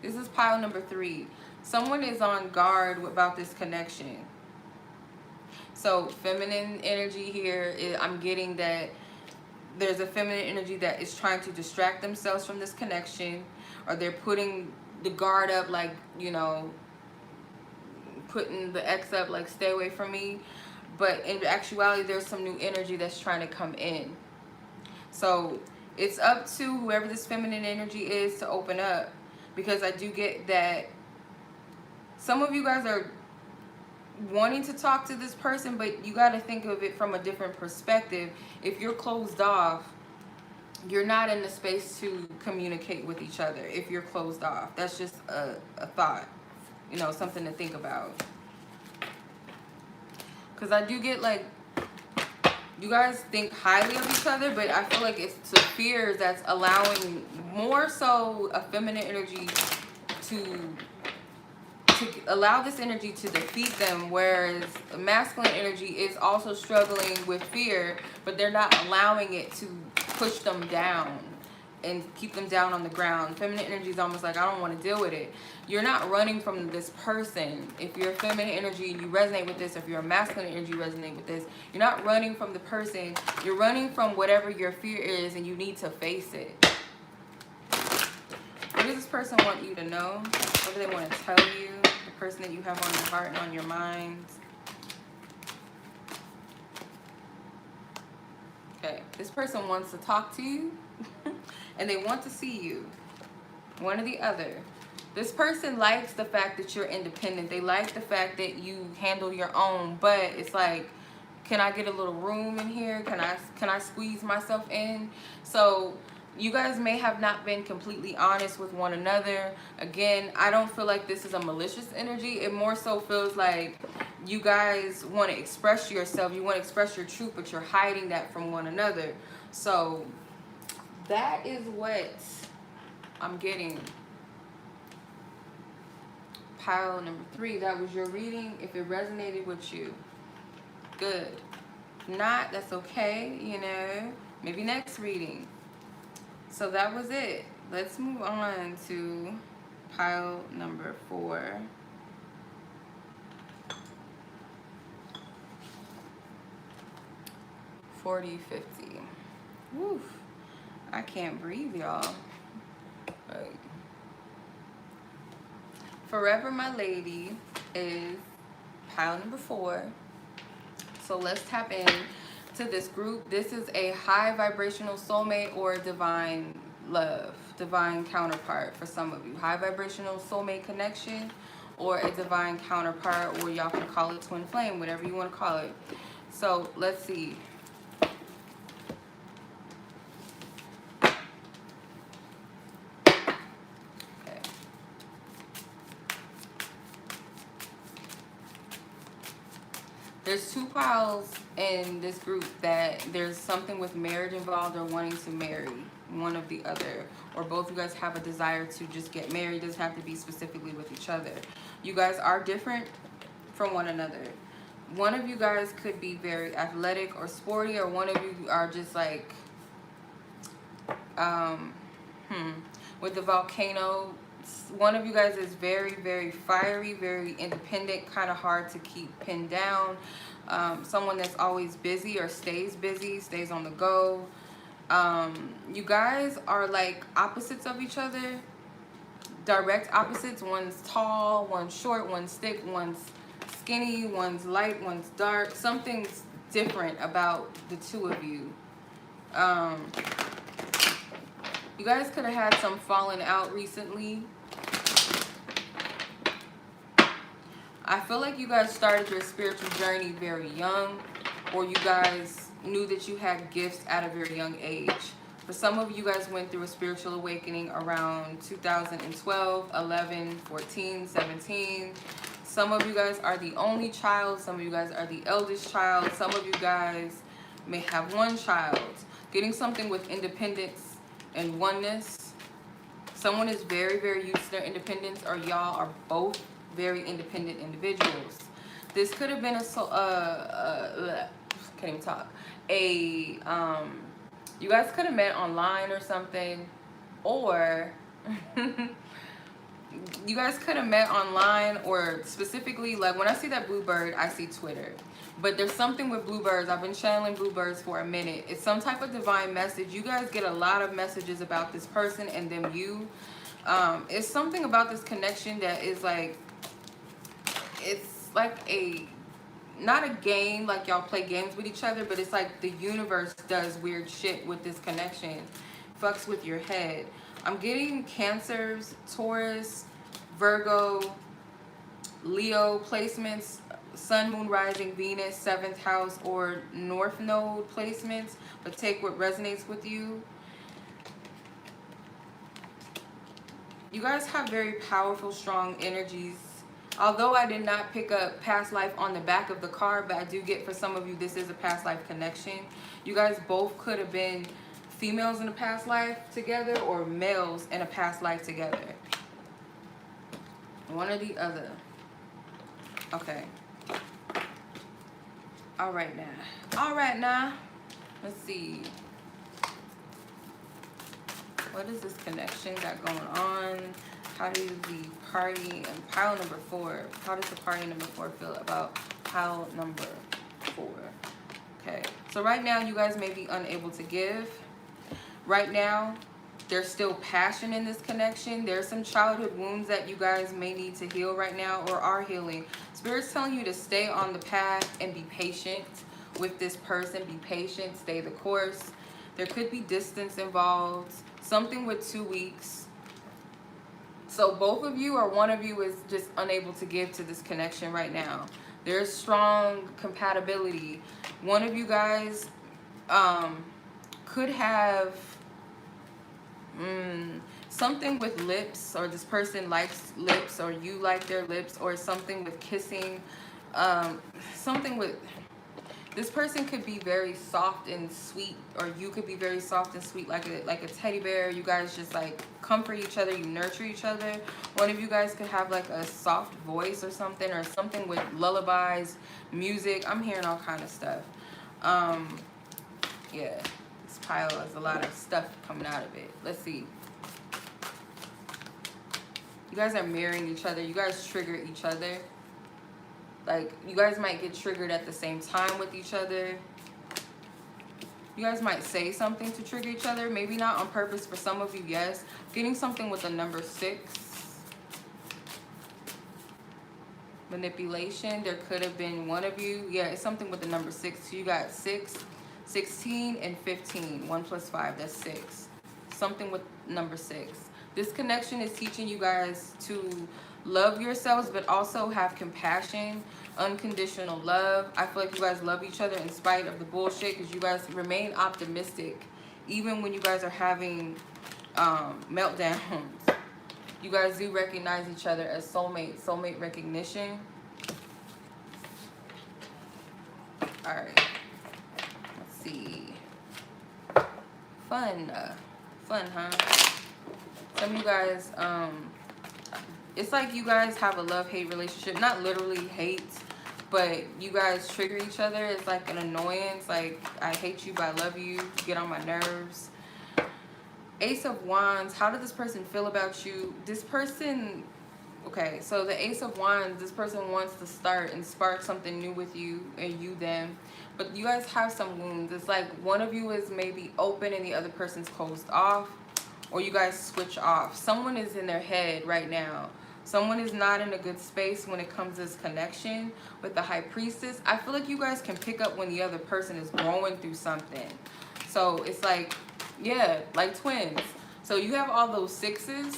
S1: This is pile number 3. Someone is on guard about this connection. So feminine energy here, I'm getting that there's a feminine energy that is trying to distract themselves from this connection, or they're putting the guard up, like, you know, putting the X up, like, stay away from me. But in actuality, there's some new energy that's trying to come in. So it's up to whoever this feminine energy is to open up, because I do get that some of you guys are wanting to talk to this person, but you got to think of it from a different perspective. If you're closed off, you're not in the space to communicate with each other. If you're closed off, that's just a thought, you know, something to think about. Because I do get, like, you guys think highly of each other, but I feel like it's the fears that's allowing more so a feminine energy to allow this energy to defeat them, whereas masculine energy is also struggling with fear, but they're not allowing it to push them down and keep them down on the ground. Feminine energy is almost like, I don't want to deal with it. You're not running from this person. If you're feminine energy and you resonate with this, if you're a masculine energy, you resonate with this, you're not running from the person. You're running from whatever your fear is, and you need to face it. What does this person want you to know? What do they want to tell you? The person that you have on your heart and on your mind. Okay, this person wants to talk to you and they want to see you. One or the other. This person likes the fact that you're independent. They like the fact that you handle your own, but it's like, can I get a little room in here? Can I squeeze myself in? So you guys may have not been completely honest with one another. Again, I don't feel like this is a malicious energy. It more so feels like you guys want to express yourself. You want to express your truth, but you're hiding that from one another. So that is what I'm getting. Pile number 3, that was your reading. If it resonated with you, good. If not, that's okay, you know, maybe next reading. So that was it. Let's move on to pile number 4. $40, $50. Woof. I can't breathe, y'all. Like, Forever My Lady is pile number 4. So let's tap in to this group. This is a high vibrational soulmate or divine love, divine counterpart for some of you. High vibrational soulmate connection or a divine counterpart, or y'all can call it twin flame, whatever you want to call it. So let's see. There's 2 piles in this group that there's something with marriage involved or wanting to marry one of the other, or both of you guys have a desire to just get married. It doesn't have to be specifically with each other. You guys are different from one another. One of you guys could be very athletic or sporty, or one of you are just like with the volcano. One of you guys is very, very fiery, very independent, kind of hard to keep pinned down. Someone that's always busy or stays busy, stays on the go. You guys are like opposites of each other, direct opposites. One's tall, one's short, one's thick, one's skinny, one's light, one's dark. Something's different about the 2 of you. You guys could have had some falling out recently. I feel like you guys started your spiritual journey very young, or you guys knew that you had gifts at a very young age. For some of you guys went through a spiritual awakening around 2012, 11, 14, 17. Some of you guys are the only child. Some of you guys are the eldest child. Some of you guys may have one child. Getting something with independence and oneness. Someone is very, very used to their independence, or y'all are both very independent individuals. This could have been can't even talk. You guys could have met online or something, or you guys could have met online, or specifically, like when I see that blue bird, I see Twitter. But there's something with bluebirds. I've been channeling bluebirds for a minute. It's some type of divine message. You guys get a lot of messages about this person and them you. It's something about this connection that is like, it's like not a game, like y'all play games with each other, but it's like the universe does weird shit with this connection. Fucks with your head. I'm getting Cancers, Taurus, Virgo, Leo placements, Sun, Moon, Rising, Venus, 7th house, or North Node placements, but take what resonates with you. You guys have very powerful, strong energies. Although I did not pick up past life on the back of the card, but I do get for some of you this is a past life connection. You guys both could have been females in a past life together, or males in a past life together. One or the other. Okay. All right now. Let's see. What is this connection got going on? How does the party and pile number 4, how does the party number 4 feel about pile number 4? Okay, so right now you guys may be unable to give. Right now, there's still passion in this connection. There's some childhood wounds that you guys may need to heal right now, or are healing. Spirit's telling you to stay on the path and be patient with this person. Be patient, stay the course. There could be distance involved, something with 2 weeks. So both of you or one of you is just unable to give to this connection right now. There's strong compatibility. One of you guys could have something with lips, or this person likes lips, or you like their lips, or something with kissing. Something with, this person could be very soft and sweet, or you could be very soft and sweet, like a teddy bear. You guys just like comfort each other, you nurture each other. One of you guys could have like a soft voice or something with lullabies, music. I'm hearing all kind of stuff. Yeah, this pile has a lot of stuff coming out of it. Let's see. You guys are mirroring each other. You guys trigger each other. Like, you guys might get triggered at the same time with each other. You guys might say something to trigger each other. Maybe not on purpose. For some of you, yes. Getting something with the number 6. Manipulation. There could have been one of you. Yeah, it's something with the number 6. So you got 6, 16, and 15. 1 plus 5, that's 6. Something with number 6. This connection is teaching you guys to love yourselves, but also have compassion, unconditional love. I feel like you guys love each other in spite of the bullshit, because you guys remain optimistic even when you guys are having meltdowns. You guys do recognize each other as soulmate recognition. All right, let's see. Fun, huh? Some of you guys, it's like you guys have a love-hate relationship. Not literally hate, but you guys trigger each other. It's like an annoyance. Like, I hate you, but I love you. You get on my nerves. Ace of Wands. How did this person feel about you? This person, okay, so the Ace of Wands, this person wants to start and spark something new with you, and you them. But you guys have some wounds. It's like one of you is maybe open and the other person's closed off. Or you guys switch off. Someone is in their head right now. Someone is not in a good space when it comes to this connection with the High Priestess. I feel like you guys can pick up when the other person is going through something. So it's like, yeah, like twins. So you have all those 6s.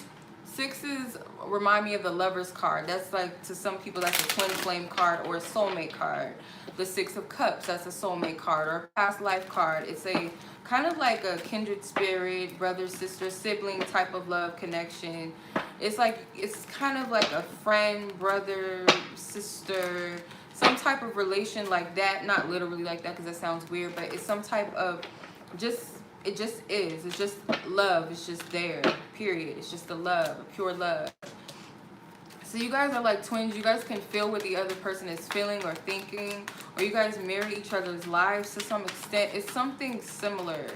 S1: 6s remind me of the Lover's card. That's like, to some people, that's a twin flame card or a soulmate card. The 6 of Cups, that's a soulmate card or a past life card. It's a kind of like a kindred spirit, brother, sister, sibling type of love connection. It's like, it's kind of like a friend, brother, sister, some type of relation like that. Not literally like that, because that sounds weird, but it's some type of just, it just is. It's just love. It's just there, period. It's just a love, a pure love. So you guys are like twins. You guys can feel what the other person is feeling or thinking, or you guys mirror each other's lives to some extent. It's something similar.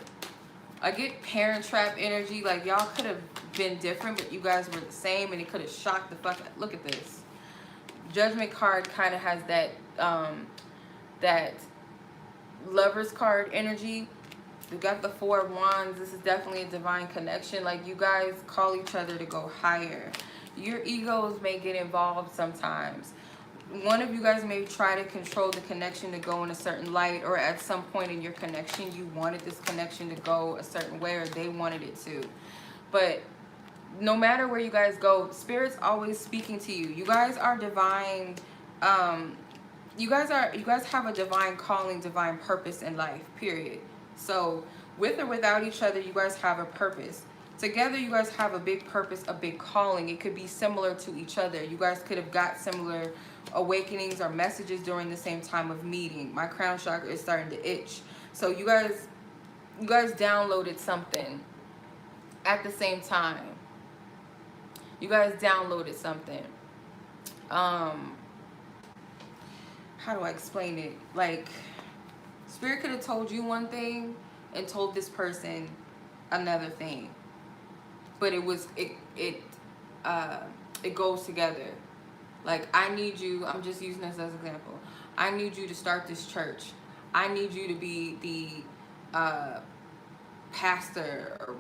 S1: I get Parent Trap energy. Like, y'all could have been different, but you guys were the same, and it could have shocked the fuck out. Look at this. Judgment card kind of has that that Lover's card energy. We got the 4 of Wands. This is definitely a divine connection. Like, you guys call each other to go higher. Your egos may get involved sometimes. One of you guys may try to control the connection to go in a certain light, or at some point in your connection, you wanted this connection to go a certain way, or they wanted it to. But no matter where you guys go, Spirit's always speaking to you. You guys are divine. You guys have a divine calling, divine purpose in life, period. So with or without each other, you guys have a purpose. Together, you guys have a big purpose, a big calling. It could be similar to each other. You guys could have got similar awakenings or messages during the same time of meeting. My crown chakra is starting to itch. So you guys downloaded something at the same time. You guys downloaded something. How do I explain it? Like, Spirit could have told you one thing and told this person another thing. But it goes together. Like, I need you, I'm just using this as an example. I need you to start this church. I need you to be the pastor or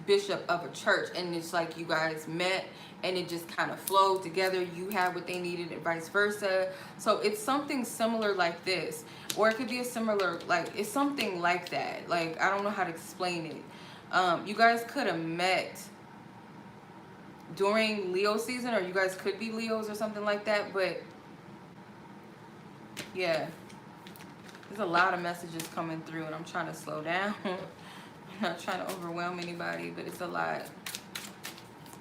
S1: bishop of a church, and it's like you guys met and it just kind of flowed together. You had what they needed and vice versa. So it's something similar like this, or it could be a similar, like, it's something like that. Like, I don't know how to explain it. You guys could have met during Leo season, or you guys could be Leos or something like that. But yeah, there's a lot of messages coming through, and I'm trying to slow down. I'm not trying to overwhelm anybody, but it's a lot.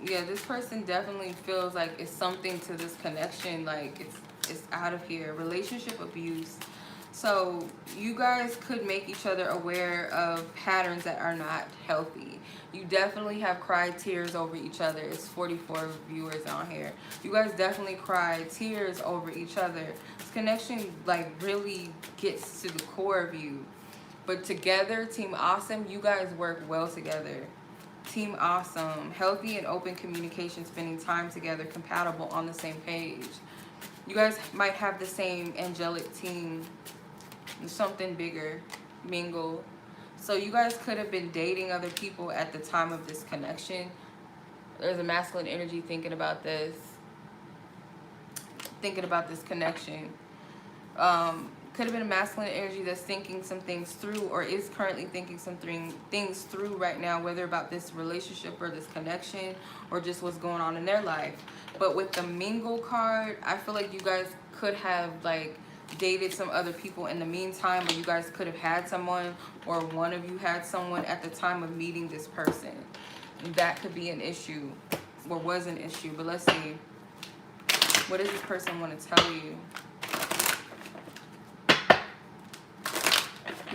S1: Yeah, this person definitely feels like it's something to this connection, like it's out of here. Relationship abuse. So you guys could make each other aware of patterns that are not healthy. You definitely have cried tears over each other. It's 44 viewers on here. You guys definitely cry tears over each other. This connection like really gets to the core of you. But together, Team Awesome, you guys work well together. Team Awesome, healthy and open communication, spending time together, compatible, on the same page. You guys might have the same angelic team, something bigger, mingle. So you guys could have been dating other people at the time of this connection. There's a masculine energy thinking about this connection. Could have been a masculine energy that's thinking some things through, or is currently thinking some things through right now, whether about this relationship or this connection, or just what's going on in their life. But with the mingle card, I feel like you guys could have like dated some other people in the meantime, or you guys could have had someone, or one of you had someone at the time of meeting this person. That could be an issue, or was an issue. But let's see, what does this person want to tell you?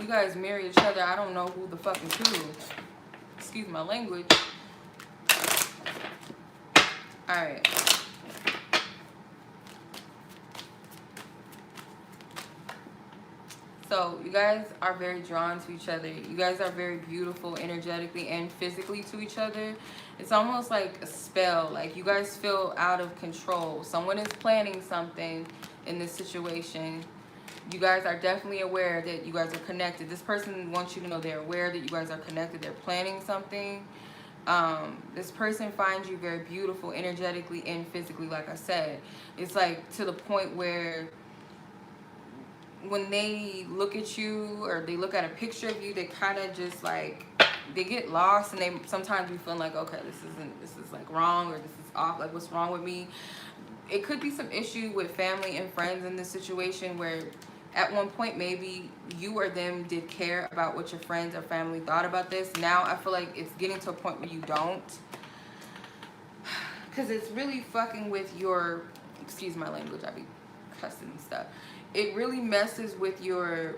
S1: You guys marry each other. I don't know who the fuck is who. Excuse my language. Alright. So you guys are very drawn to each other. You guys are very beautiful energetically and physically to each other. It's almost like a spell. Like you guys feel out of control. Someone is planning something in this situation. You guys are definitely aware that you guys are connected. This person wants you to know they're aware that you guys are connected. They're planning something. This person finds you very beautiful energetically and physically, like I said. It's like to the point where when they look at you or they look at a picture of you, they kind of just like, they get lost, and they sometimes be feeling like, okay, this is like wrong, or this is off, like what's wrong with me? It could be some issue with family and friends in this situation, where at one point maybe you or them did care about what your friends or family thought about this. Now I feel like it's getting to a point where you don't, because it's really fucking with your, excuse my language, I be cussing and stuff. It really messes with your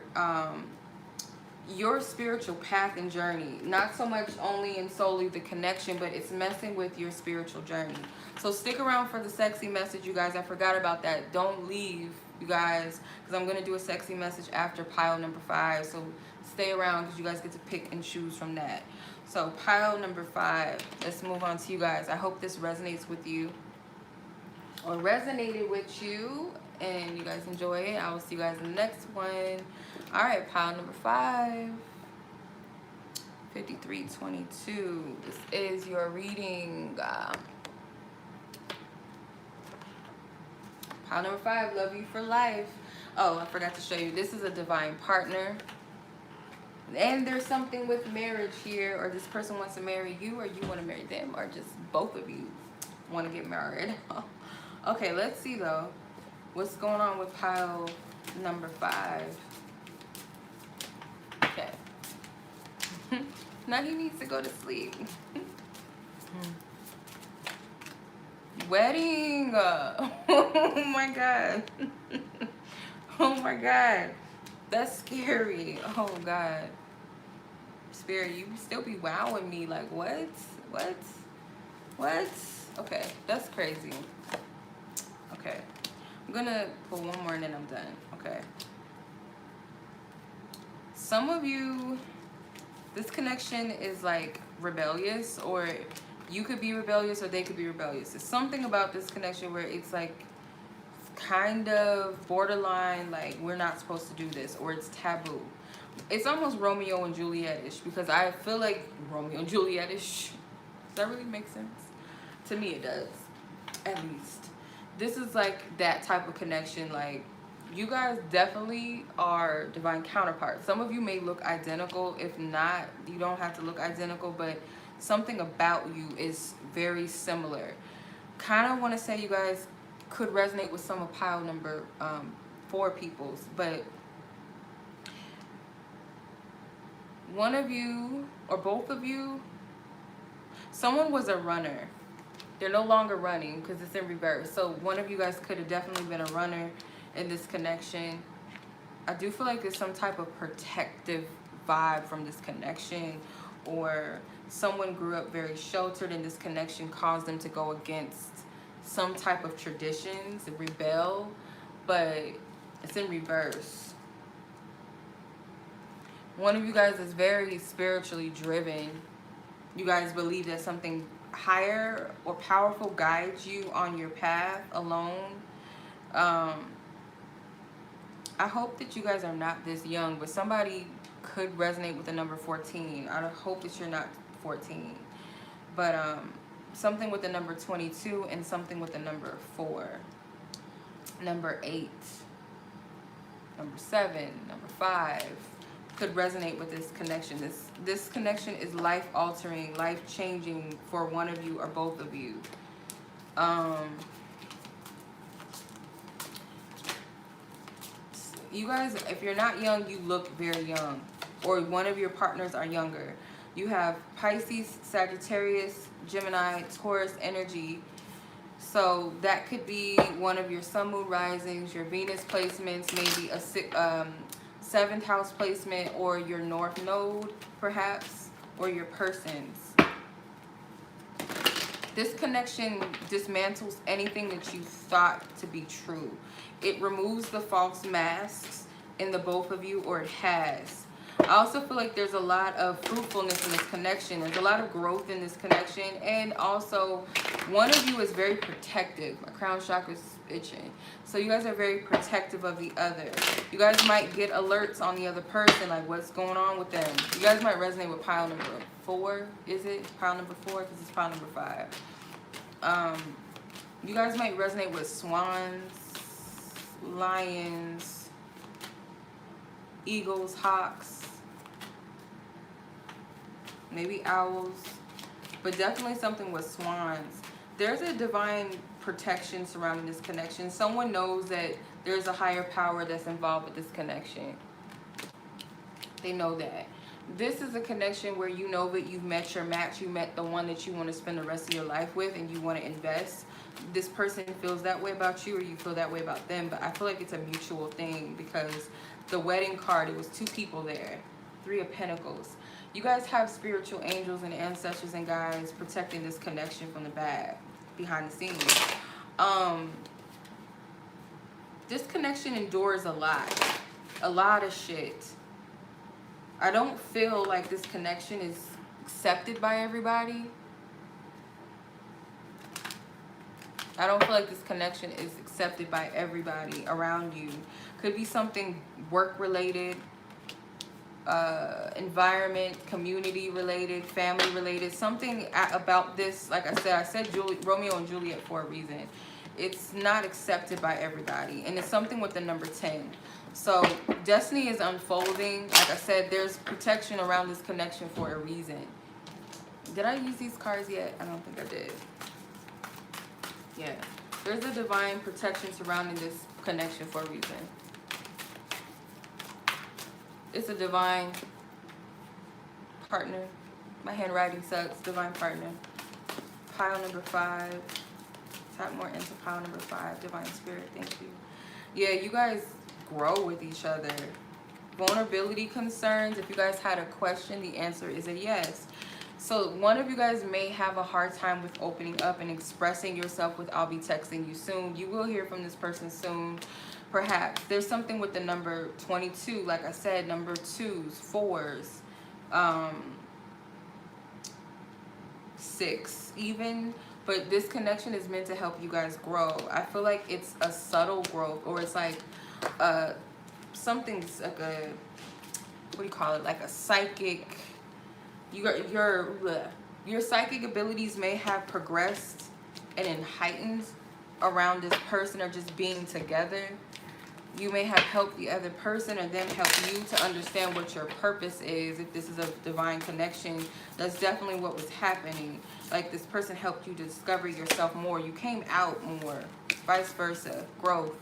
S1: spiritual path and journey. Not so much only and solely the connection, but it's messing with your spiritual journey. So stick around for the sexy message, you guys. I forgot about that. Don't leave, you guys, because I'm going to do a sexy message after pile number 5. So stay around, because you guys get to pick and choose from that. So pile number 5. Let's move on to you guys. I hope this resonates with you, or resonated with you, and you guys enjoy it. I will see you guys in the next one. All right, pile number 5. 5322. This is your reading. Pile number 5, love you for life. Oh, I forgot to show you. This is a divine partner. And there's something with marriage here, or this person wants to marry you, or you want to marry them, or just both of you want to get married. Okay, let's see though. What's going on with pile number 5? Okay. Now he needs to go to sleep. Wedding. Oh my god. Oh my god. That's scary. Oh god. Spirit, you still be wowing me. Like, what? What? What? Okay, that's crazy. Okay. I'm gonna pull one more and then I'm done. Okay. Some of you, this connection is like rebellious, or you could be rebellious, or they could be rebellious. There's something about this connection where it's like kind of borderline, like we're not supposed to do this, or it's taboo. It's almost Romeo and Juliet-ish, because I feel like Romeo and Juliet-ish. Does that really make sense? To me it does, at least. This is like that type of connection. Like, you guys definitely are divine counterparts. Some of you may look identical. If not, you don't have to look identical, but something about you is very similar. Kind of want to say you guys could resonate with some of pile number 4 people's, but one of you or both of you, someone was a runner. They're no longer running because it's in reverse. So one of you guys could have definitely been a runner in this connection. I do feel like there's some type of protective vibe from this connection, or someone grew up very sheltered and this connection caused them to go against some type of traditions and rebel, but it's in reverse. One of you guys is very spiritually driven. You guys believe that something higher or powerful guides you on your path alone. I hope that you guys are not this young, but somebody could resonate with the number 14. I hope that you're not 14. But something with the number 22 and something with the number 4. Number 8. Number 7. Number 5. Could resonate with this connection. This connection is life altering, life changing for one of you or both of you. You guys, if you're not young, you look very young, or one of your partners are younger. You have Pisces, Sagittarius, Gemini, Taurus energy. So that could be one of your sun, moon, risings, your Venus placements, maybe a 7th house placement, or your North Node, perhaps, or your persons. This connection dismantles anything that you thought to be true. It removes the false masks in the both of you, or it has. I also feel like there's a lot of fruitfulness in this connection. There's a lot of growth in this connection. And also, one of you is very protective. My crown chakra is itching. So you guys are very protective of the other. You guys might get alerts on the other person, like what's going on with them. You guys might resonate with pile number 4. Is it pile number 4? Because it's pile number 5. You guys might resonate with swans, lions, eagles, hawks, maybe owls, but definitely something with swans. There's a divine protection surrounding this connection. Someone knows that there's a higher power that's involved with this connection. They know that. This is a connection where you know that you've met your match. You met the one that you want to spend the rest of your life with, and you want to invest. This person feels that way about you, or you feel that way about them, but I feel like it's a mutual thing, because the wedding card, it was 2 people there. 3 of Pentacles. You guys have spiritual angels and ancestors and guides protecting this connection from the bad, behind the scenes. This connection endures a lot of shit. I don't feel like this connection is accepted by everybody. I don't feel like this connection is accepted by everybody around you. Could be something work related, environment, community related, family related. Something about this, like I said Romeo and Juliet for a reason. It's not accepted by everybody, and it's something with the number 10. So destiny is unfolding. Like I said, there's protection around this connection for a reason. Did I use these cards yet? I don't think I did. Yeah, there's a divine protection surrounding this connection for a reason. It's a divine partner. My handwriting sucks. Divine partner. Pile number 5. Tap more into pile number 5. Divine spirit, thank you. Yeah, you guys grow with each other. Vulnerability concerns. If you guys had a question, the answer is a yes. So one of you guys may have a hard time with opening up and expressing yourself with "I'll be texting you soon." You will hear from this person soon. Perhaps there's something with the number 22. Like I said, number 2s, 4s, 6 even. But this connection is meant to help you guys grow. I feel like it's a subtle growth, or it's like something's like what do you call it, like a psychic, your psychic abilities may have progressed and then heightened around this person or just being together. You may have helped the other person or them help you to understand what your purpose is. If this is a divine connection, that's definitely what was happening. Like this person helped you discover yourself more. You came out more. Vice versa. Growth.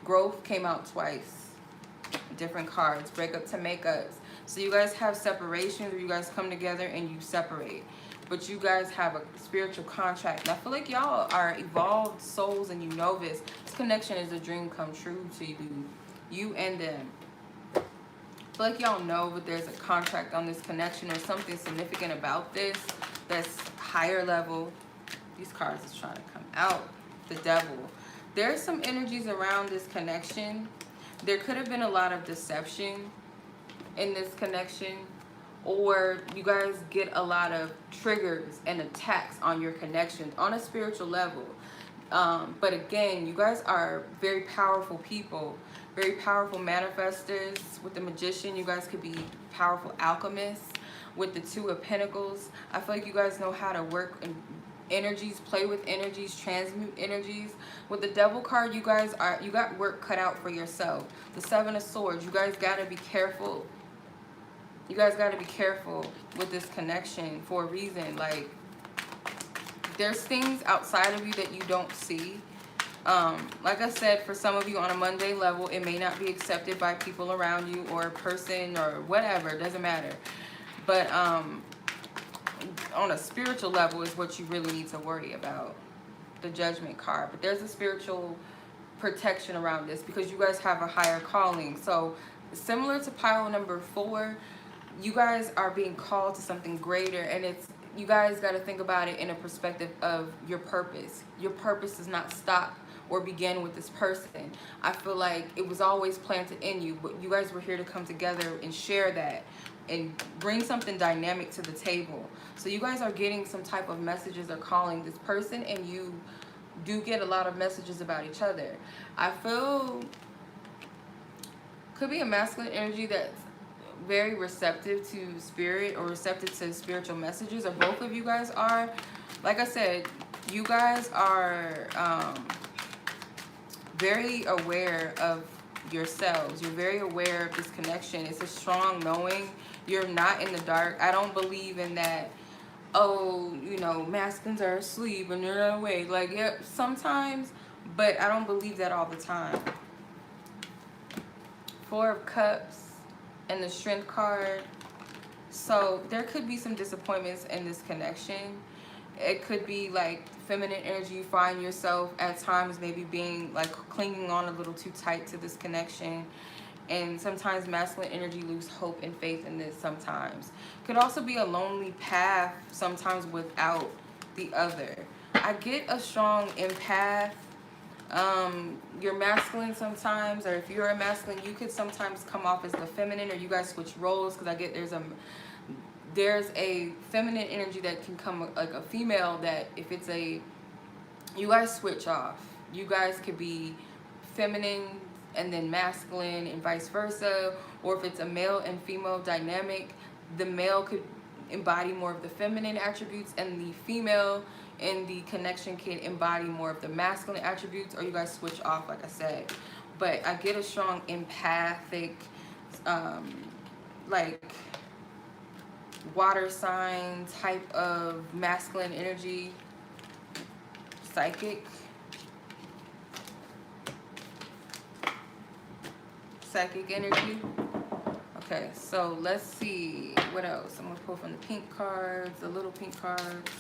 S1: Growth came out twice. Different cards. Breakup to makeups. So you guys have separations where you guys come together and you separate. But you guys have a spiritual contract. And I feel like y'all are evolved souls and you know this. This connection is a dream come true to you and them. I feel like y'all know that there's a contract on this connection or something significant about this that's higher level. These cards is trying to come out. The devil. There's some energies around this connection. There could have been a lot of deception in this connection. Or you guys get a lot of triggers and attacks on your connections on a spiritual level. But again, you guys are very powerful people, very powerful manifestors. With the Magician, you guys could be powerful alchemists. With the Two of Pentacles, I feel like you guys know how to work in energies, play with energies, transmute energies. With the Devil card, you got work cut out for yourself. The Seven of Swords, you guys got to be careful. You guys got to be careful with this connection for a reason. Like, there's things outside of you that you don't see. Like I said, for some of you on a Monday level, it may not be accepted by people around you or a person or whatever. It doesn't matter. But on a spiritual level is what you really need to worry about. The Judgment card. But there's a spiritual protection around this because you guys have a higher calling. So similar to pile number 4, you guys are being called to something greater, and it's, you guys got to think about it in a perspective of your purpose. Your purpose does not stop or begin with this person. I feel like it was always planted in you, but you guys were here to come together and share that and bring something dynamic to the table. So you guys are getting some type of messages or calling. This person and you do get a lot of messages about each other. I feel could be a masculine energy that's very receptive to spirit or receptive to spiritual messages, or both of you guys are. Like I said, you guys are very aware of yourselves. You're very aware of this connection. It's a strong knowing. You're not in the dark. I don't believe in that, oh, you know, masculines are asleep and they're not awake. Like, yeah, sometimes, but I don't believe that all the time. Four of Cups and the Strength card. So there could be some disappointments in this connection. It could be like feminine energy. You find yourself at times maybe being like clinging on a little too tight to this connection. And sometimes masculine energy lose hope and faith in this sometimes. Could also be a lonely path sometimes without the other. I get a strong empath. You're masculine sometimes, or if you're a masculine, you could sometimes come off as the feminine, or you guys switch roles, because I get there's a feminine energy that can come like a female, that if it's a, you guys switch off. You guys could be feminine and then masculine and vice versa, or if it's a male and female dynamic, the male could embody more of the feminine attributes and the female in the connection can embody more of the masculine attributes, or you guys switch off, like I said. But I get a strong empathic, like water sign type of masculine energy, psychic energy. Okay, so let's see what else. I'm gonna pull from the pink cards, the little pink cards.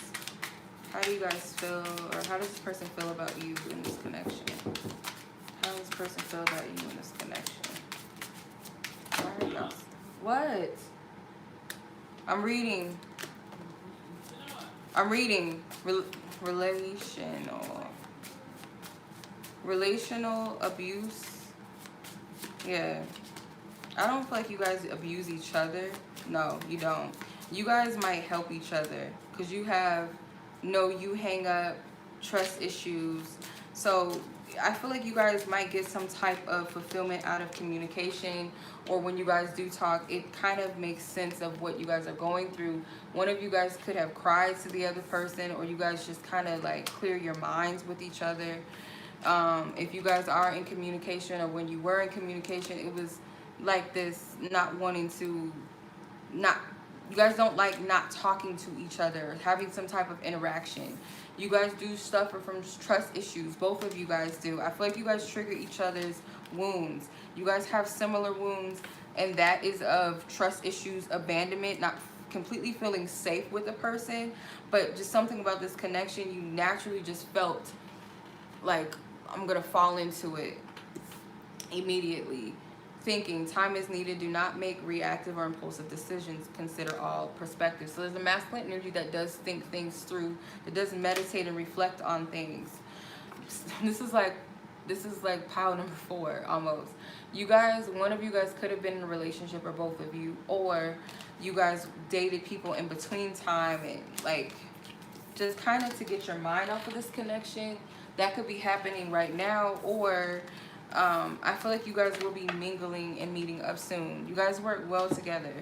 S1: How do you guys feel, or how does this person feel about you in this connection? How does this person feel about you in this connection? Why are y'all? What? I'm reading relational abuse. Yeah. I don't feel like you guys abuse each other. No, you don't. You guys might help each other because you have you hang up, trust issues. So I feel like you guys might get some type of fulfillment out of communication, or when you guys do talk, it kind of makes sense of what you guys are going through. One of you guys could have cried to the other person, or you guys just kind of like clear your minds with each other. If you guys are in communication, or when you were in communication, it was like this not wanting to, not, you guys don't like not talking to each other, having some type of interaction. You guys do suffer from trust issues. Both of you guys do. I feel like you guys trigger each other's wounds. You guys have similar wounds, and that is of trust issues, abandonment, not completely feeling safe with a person, but just something about this connection, you naturally just felt like, I'm gonna fall into it immediately. Thinking, time is needed, do not make reactive or impulsive decisions, consider all perspectives. So there's a masculine energy that does think things through, that does meditate and reflect on things. This is like pile number 4 almost. You guys, one of you guys could have been in a relationship, or both of you, or you guys dated people in between time, and like just kind of to get your mind off of this connection. That could be happening right now, or I feel like you guys will be mingling and meeting up soon. You guys work well together.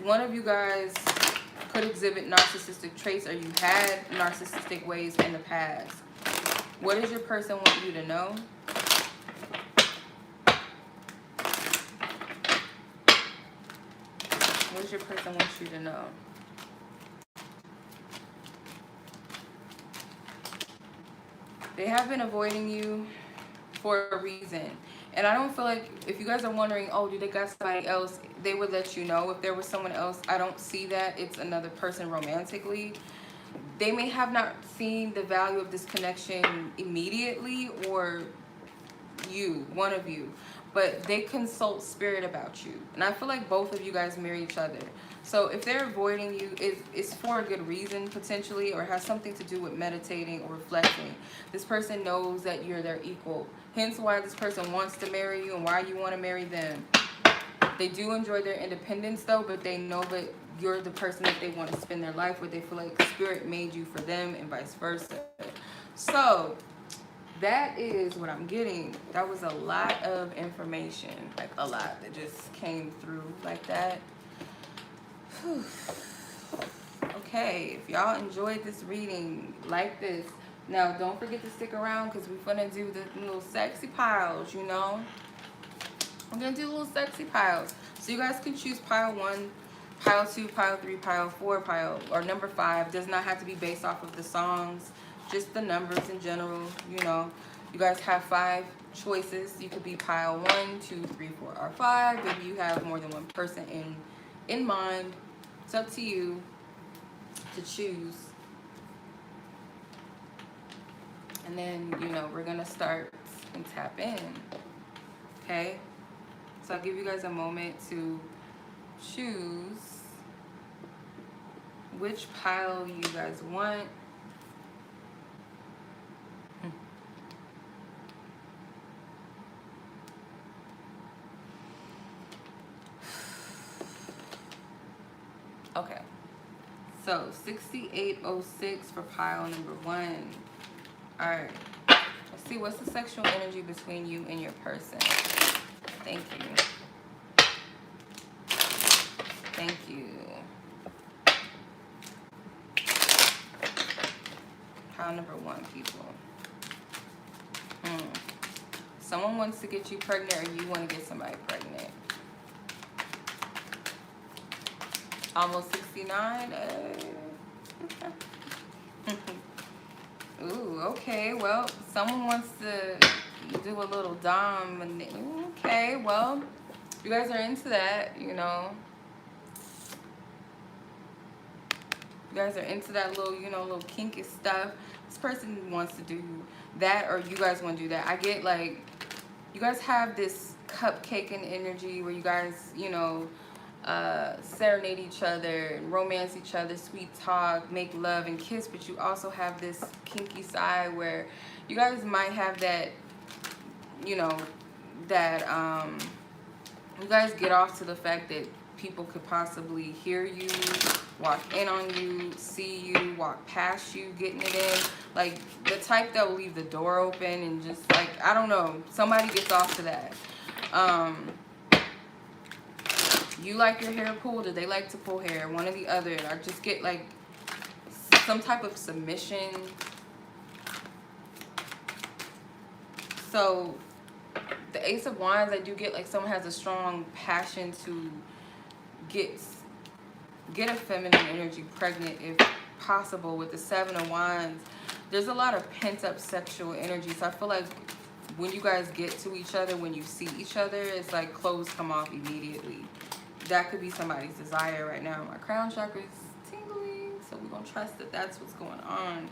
S1: One of you guys could exhibit narcissistic traits, or you had narcissistic ways in the past. What does your person want you to know? What does your person want you to know? They have been avoiding you for a reason. And I don't feel like, if you guys are wondering, oh, do they got somebody else, they would let you know if there was someone else. I don't see that. It's another person romantically. They may have not seen the value of this connection immediately, or you, one of you, but they consult spirit about you. And I feel like both of you guys marry each other. So if they're avoiding you, it's for a good reason potentially, or has something to do with meditating or reflecting. This person knows that you're their equal. Hence why this person wants to marry you and why you want to marry them. They do enjoy their independence though, but they know that you're the person that they want to spend their life with. They feel like spirit made you for them, and vice versa. So that is what I'm getting. That was a lot of information, like a lot that just came through like that. Whew. Okay, if y'all enjoyed this reading, like this. Now, don't forget to stick around, because we're going to do the little sexy piles, you know? I'm going to do little sexy piles. So you guys can choose pile 1, pile 2, pile 3, pile 4, pile, or number 5. Does not have to be based off of the songs, just the numbers in general, you know. You guys have 5 choices. You could be pile 1, 2, 3, 4, or 5. Maybe you have more than one person in mind. It's up to you to choose. And then, you know, we're going to start and tap in. Okay? So I'll give you guys a moment to choose which pile you guys want. Okay, so 6806 for pile number 1. All right, let's see, what's the sexual energy between you and your person? Thank you. Thank you. Pile number 1, people. Someone wants to get you pregnant, or you want to get somebody pregnant. Almost 69. Ooh, okay. Well, someone wants to do a little dom. Okay, well, you guys are into that, you know. You guys are into that little, you know, little kinky stuff. This person wants to do that, or you guys want to do that. I get, like, you guys have this cupcaking energy where you guys, you know, serenade each other and romance each other, sweet talk, make love and kiss, but you also have this kinky side where you guys might have that, you know, that you guys get off to the fact that people could possibly hear you, walk in on you, see you, walk past you, getting it in. Like the type that will leave the door open and just like, I don't know, somebody gets off to that. You like your hair pulled, or they like to pull hair, one or the other. I just get like some type of submission. So the Ace of Wands, I do get like someone has a strong passion to get a feminine energy pregnant if possible. With the Seven of Wands, there's a lot of pent-up sexual energy. So I feel like when you guys get to each other, when you see each other, it's like clothes come off immediately. That could be somebody's desire right now. My crown chakra is tingling, so we're gonna trust that that's what's going on.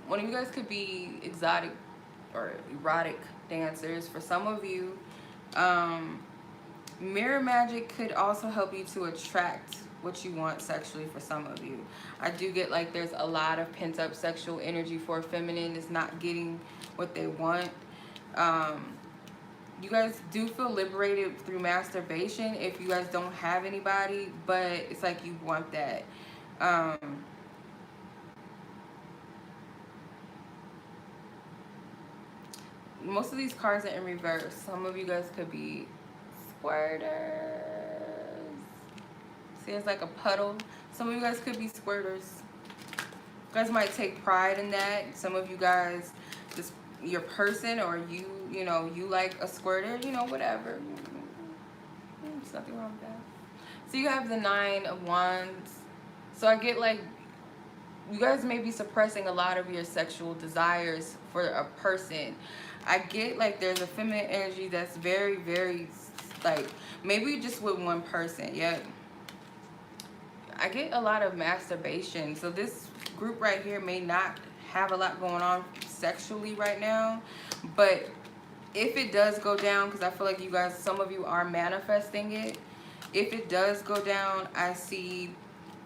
S1: One of you guys could be exotic or erotic dancers. For some of you, mirror magic could also help you to attract what you want sexually. For some of you, I do get like there's a lot of pent-up sexual energy for a feminine is not getting what they want. You guys do feel liberated through masturbation if you guys don't have anybody, but it's like you want that. Most of these cards are in reverse. Some of you guys could be squirters. See, it's like a puddle. Some of you guys could be squirters. You guys might take pride in that. Some of you guys, just your person, or you know, you like a squirter, you know, whatever. There's nothing wrong with that. So you have the Nine of Wands. So I get like, you guys may be suppressing a lot of your sexual desires for a person. I get like there's a feminine energy that's very, very, like, maybe just with one person. Yeah. I get a lot of masturbation. So this group right here may not have a lot going on sexually right now, but if it does go down, because I feel like you guys, some of you are manifesting it, if it does go down, I see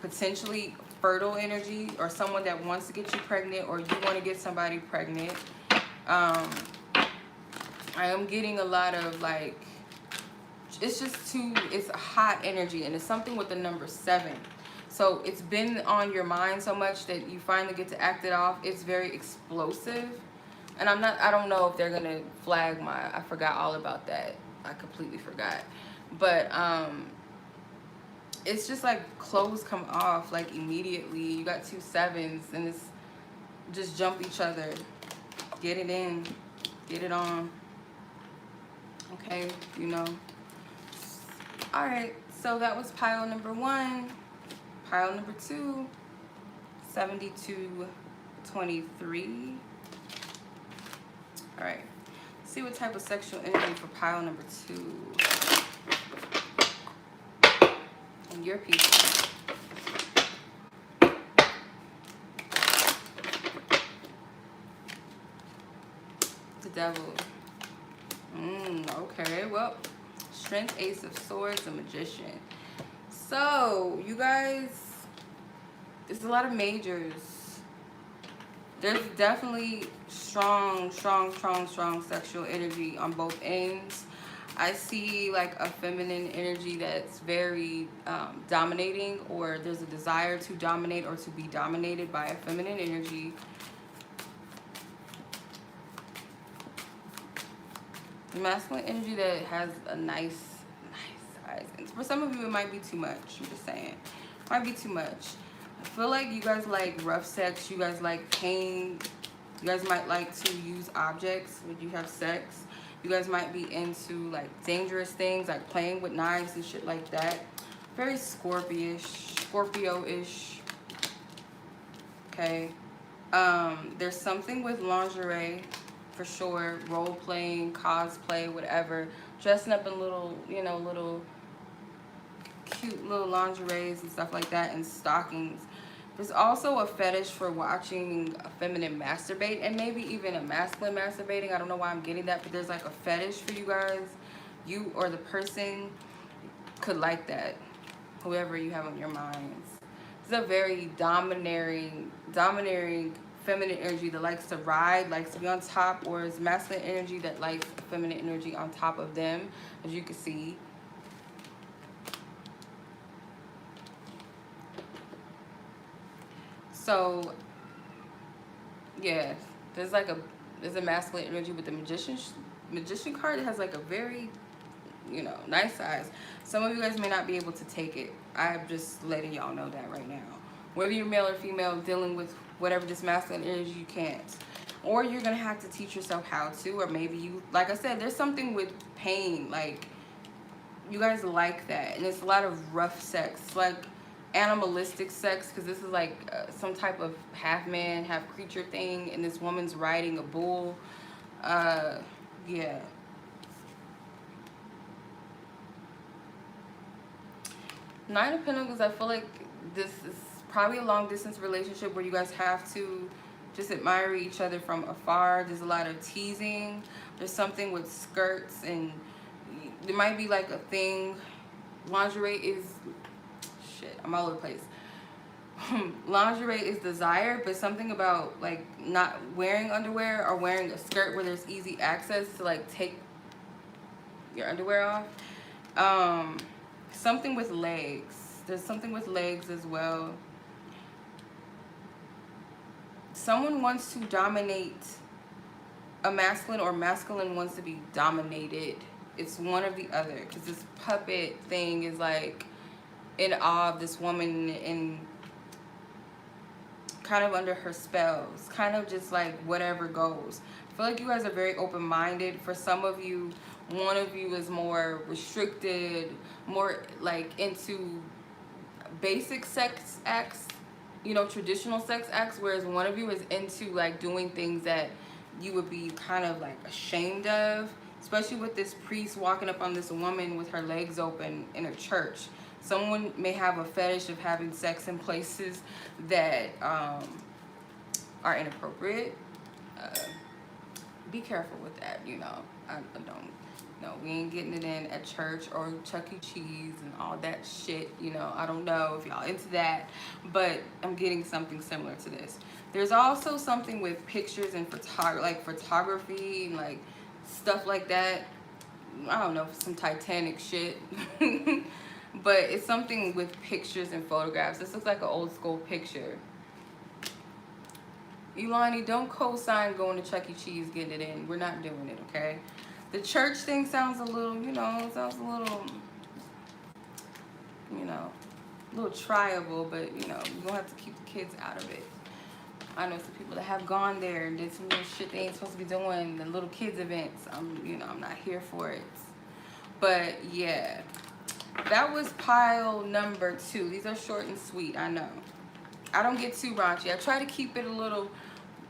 S1: potentially fertile energy, or someone that wants to get you pregnant, or you want to get somebody pregnant. I am getting a lot of like, it's just it's a hot energy, and it's something with the number 7. So it's been on your mind so much that you finally get to act it off. It's very explosive. And I don't know if they're going to flag I forgot all about that. I completely forgot. But it's just like clothes come off like immediately. You got 2 7s, and it's just jump each other. Get it in. Get it on. Okay, you know. All right, so that was pile number 1. Pile number 2, 7223. All right, see what type of sexual energy for pile number 2 and your people. The Devil. Okay, well, Strength, Ace of Swords, and Magician. So, you guys, there's a lot of majors. There's definitely strong sexual energy on both ends. I see like a feminine energy that's very dominating, or there's a desire to dominate or to be dominated by a feminine energy. The masculine energy that has a nice size. And for some of you, it might be too much. I'm just saying. It might be too much. I feel like you guys like rough sex. You guys like pain. You guys might like to use objects when you have sex. You guys might be into like dangerous things, like playing with knives and shit like that. Very Scorpio-ish. Okay. There's something with lingerie. For sure, role playing, cosplay, whatever, dressing up in little, you know, little cute little lingeries and stuff like that, and stockings. There's also a fetish for watching a feminine masturbate, and maybe even a masculine masturbating. I don't know why I'm getting that, but there's like a fetish for you guys. You or the person could like that, whoever you have on your minds. It's a very domineering feminine energy that likes to ride, likes to be on top, or is masculine energy that likes feminine energy on top of them, as you can see. So yeah, there's a masculine energy with the magician card. It has like a very, nice size. Some of you guys may not be able to take it. I'm just letting y'all know that right now. Whether you're male or female dealing with whatever this masculine energy, you can't. Or you're gonna have to teach yourself how to, or maybe you, like I said, there's something with pain, like you guys like that, and it's a lot of rough sex, like animalistic sex, because this is like some type of half man, half creature thing, and this woman's riding a bull. Yeah. Nine of Pentacles, I feel like this is probably a long distance relationship where you guys have to just admire each other from afar. There's a lot of teasing. There's something with skirts, and there might be like a thing. Lingerie is, shit, I'm all over the place. Lingerie is desired, but something about like not wearing underwear or wearing a skirt where there's easy access to like take your underwear off. Something with legs. There's something with legs as well. Someone wants to dominate a masculine, or masculine wants to be dominated. It's one or the other, because this puppet thing is like in awe of this woman and kind of under her spells, kind of just like whatever goes. I feel like you guys are very open-minded. For some of you, one of you is more restricted, more like into basic sex acts, traditional sex acts, whereas one of you is into like doing things that you would be kind of like ashamed of, especially with this priest walking up on this woman with her legs open in a church. Someone may have a fetish of having sex in places that are inappropriate. Be careful with that, I don't. No, we ain't getting it in at church or Chuck E. Cheese and all that shit. I don't know if y'all into that, but I'm getting something similar to this. There's also something with pictures and photography and like stuff like that. I don't know, some Titanic shit. But it's something with pictures and photographs. This looks like an old school picture. Ilani, don't co-sign going to Chuck E. Cheese, getting it in. We're not doing it, okay? The church thing sounds a little, sounds a little, a little triable, but, you're going to have to keep the kids out of it. I know some people that have gone there and did some little shit they ain't supposed to be doing, the little kids events. I'm not here for it. But, yeah. That was pile number 2. These are short and sweet, I know. I don't get too raunchy. I try to keep it a little,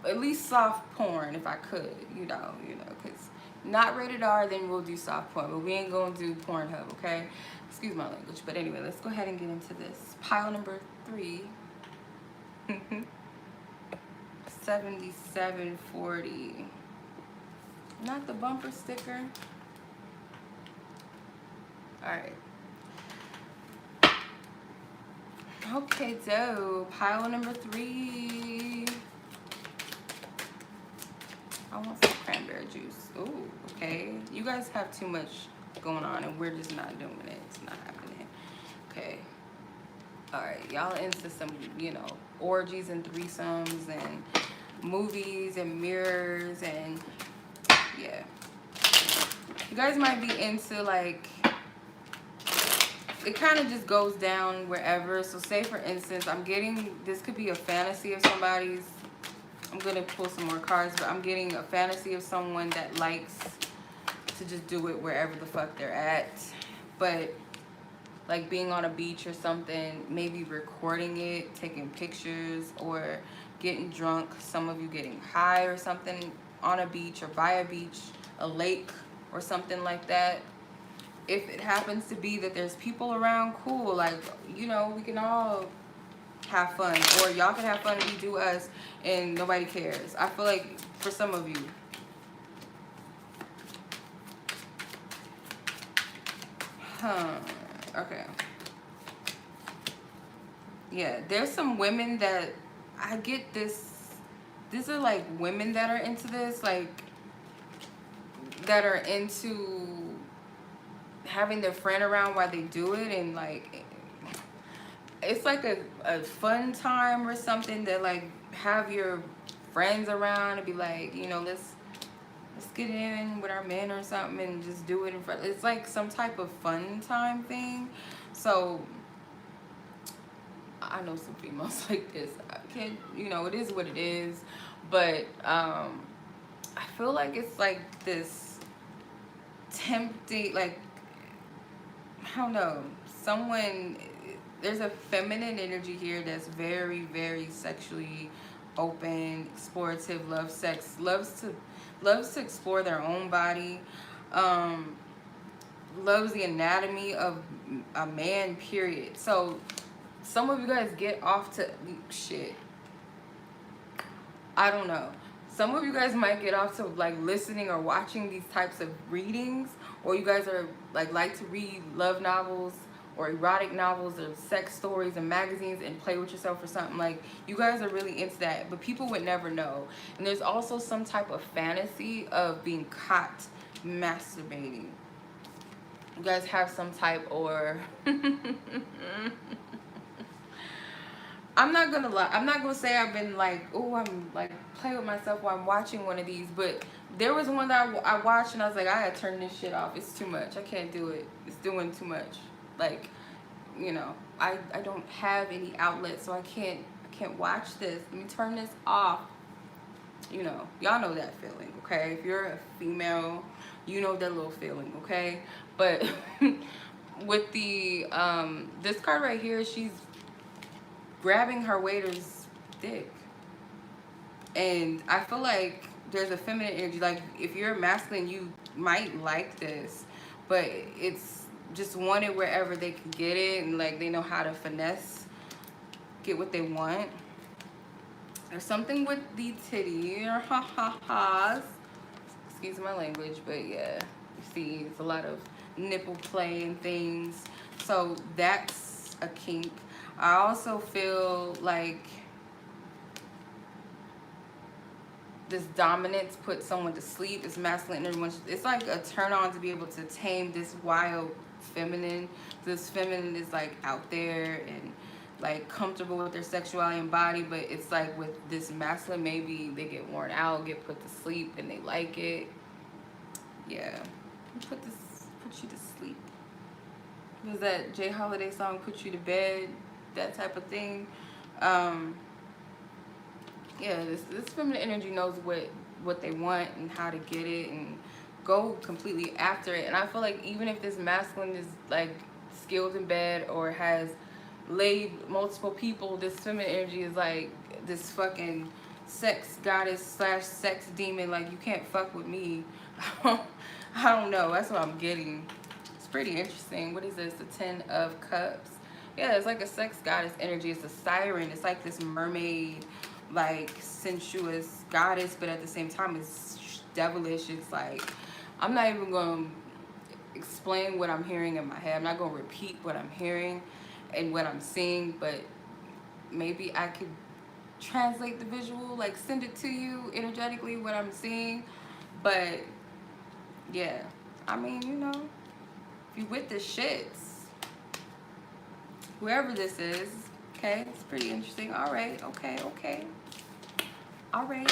S1: at least soft porn if I could, because not rated R, then we'll do soft porn, but we ain't gonna do Pornhub, okay? Excuse my language, but anyway, let's go ahead and get into this. Pile number 3. 7740. Not the bumper sticker. Alright. Okay, so pile number 3. I want some cranberry juice. Ooh, okay. You guys have too much going on, and we're just not doing it. It's not happening. Okay. All right, y'all into some, orgies and threesomes and movies and mirrors and yeah. You guys might be into like, it kind of just goes down wherever. So say for instance, I'm getting, this could be a fantasy of somebody's. I'm going to pull some more cards, but I'm getting a fantasy of someone that likes to just do it wherever the fuck they're at. But like being on a beach or something, maybe recording it, taking pictures, or getting drunk. Some of you getting high or something on a beach or by a beach, a lake or something like that. If it happens to be that there's people around, cool. Like, we can all have fun, or y'all can have fun and we do us and nobody cares. I feel like for some of you, okay, yeah, there's some women that I get this. These are like women that are into this, like that are into having their friend around while they do it, and like it's like a fun time or something that like have your friends around and be like, you know, let's get in with our men or something and just do it in front. It's like some type of fun time thing. So I know some females like this. I can't, you know, it is what it is. But I feel like it's like this tempting, like, I don't know, someone, there's a feminine energy here that's very, very sexually open, explorative, loves sex, loves to explore their own body, loves the anatomy of a man, period. So some of you guys get off to shit. I don't know. Some of you guys might get off to like listening or watching these types of readings, or you guys are like to read love novels or erotic novels or sex stories and magazines and play with yourself or something. Like, you guys are really into that, but people would never know. And there's also some type of fantasy of being caught masturbating. You guys have some type, or I'm not gonna lie. I'm not gonna say I've been like, oh, I'm like playing with myself while I'm watching one of these. But there was one that I watched and I was like, I gotta turn this shit off. It's too much. I can't do it. It's doing too much. Like, you know, I don't have any outlet, so I can't watch this. Let me turn this off. You know, y'all know that feeling, okay? If you're a female, you know that little feeling, okay? But with the this card right here, she's grabbing her waiter's dick, and I feel like there's a feminine energy. Like, if you're masculine, you might like this, but it's just wanted wherever they can get it, and like they know how to finesse, get what they want. There's something with the titty, ha ha ha's. Excuse my language, but yeah, you see, it's a lot of nipple play and things. So that's a kink. I also feel like this dominance puts someone to sleep. It's masculine energy. It's like a turn on to be able to tame this wild feminine. This feminine is like out there and like comfortable with their sexuality and body, but it's like with this masculine, maybe they get worn out, get put to sleep, and they like it. Yeah, put you to sleep. Was that Jay Holiday song, "Put You to Bed"? That type of thing. Yeah, this feminine energy knows what they want and how to get it and go completely after it. And I feel like even if this masculine is like skilled in bed or has laid multiple people, this feminine energy is like this fucking sex goddess / sex demon. Like, you can't fuck with me. I don't know. That's what I'm getting. It's pretty interesting. What is this? The 10 of Cups. Yeah, it's like a sex goddess energy. It's a siren. It's like this mermaid, like sensuous goddess, but at the same time it's devilish. It's like, I'm not even going to explain what I'm hearing in my head. I'm not going to repeat what I'm hearing and what I'm seeing, but maybe I could translate the visual, like send it to you energetically, what I'm seeing. But yeah, I mean, you know, if you with the shits, whoever this is, okay, it's pretty interesting. All right, okay, all right.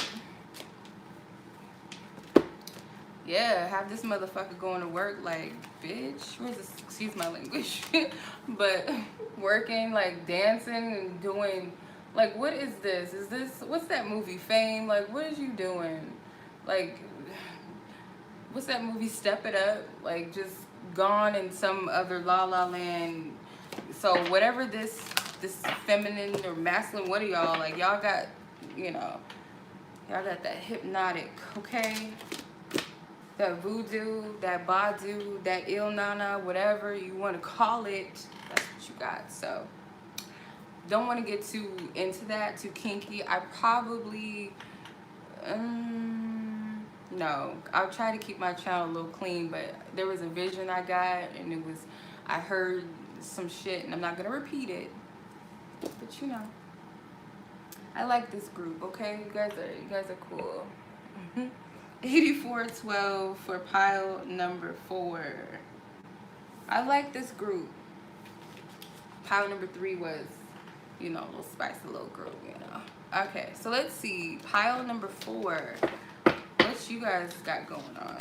S1: Yeah, have this motherfucker going to work like, bitch, where's this, excuse my language, but working, like dancing and doing, like, what is this? Is this, what's that movie, Fame? Like, what is you doing? Like, what's that movie, Step It Up? Like, just gone in some other La La Land. So whatever this feminine or masculine, what are y'all, like, y'all got, you know, y'all got that hypnotic, okay? That voodoo, that badu, that il nana, whatever you want to call it, that's what you got. So don't want to get too into that, too kinky. I probably, no, I'll try to keep my channel a little clean, but there was a vision I got, and it was, I heard some shit, and I'm not going to repeat it, but you know, I like this group, okay? You guys are cool. 8412 for pile number 4. I like this group. Pile number 3 was you know, a little spicy little group, you know. Okay, so let's see. Pile number 4. What you guys got going on?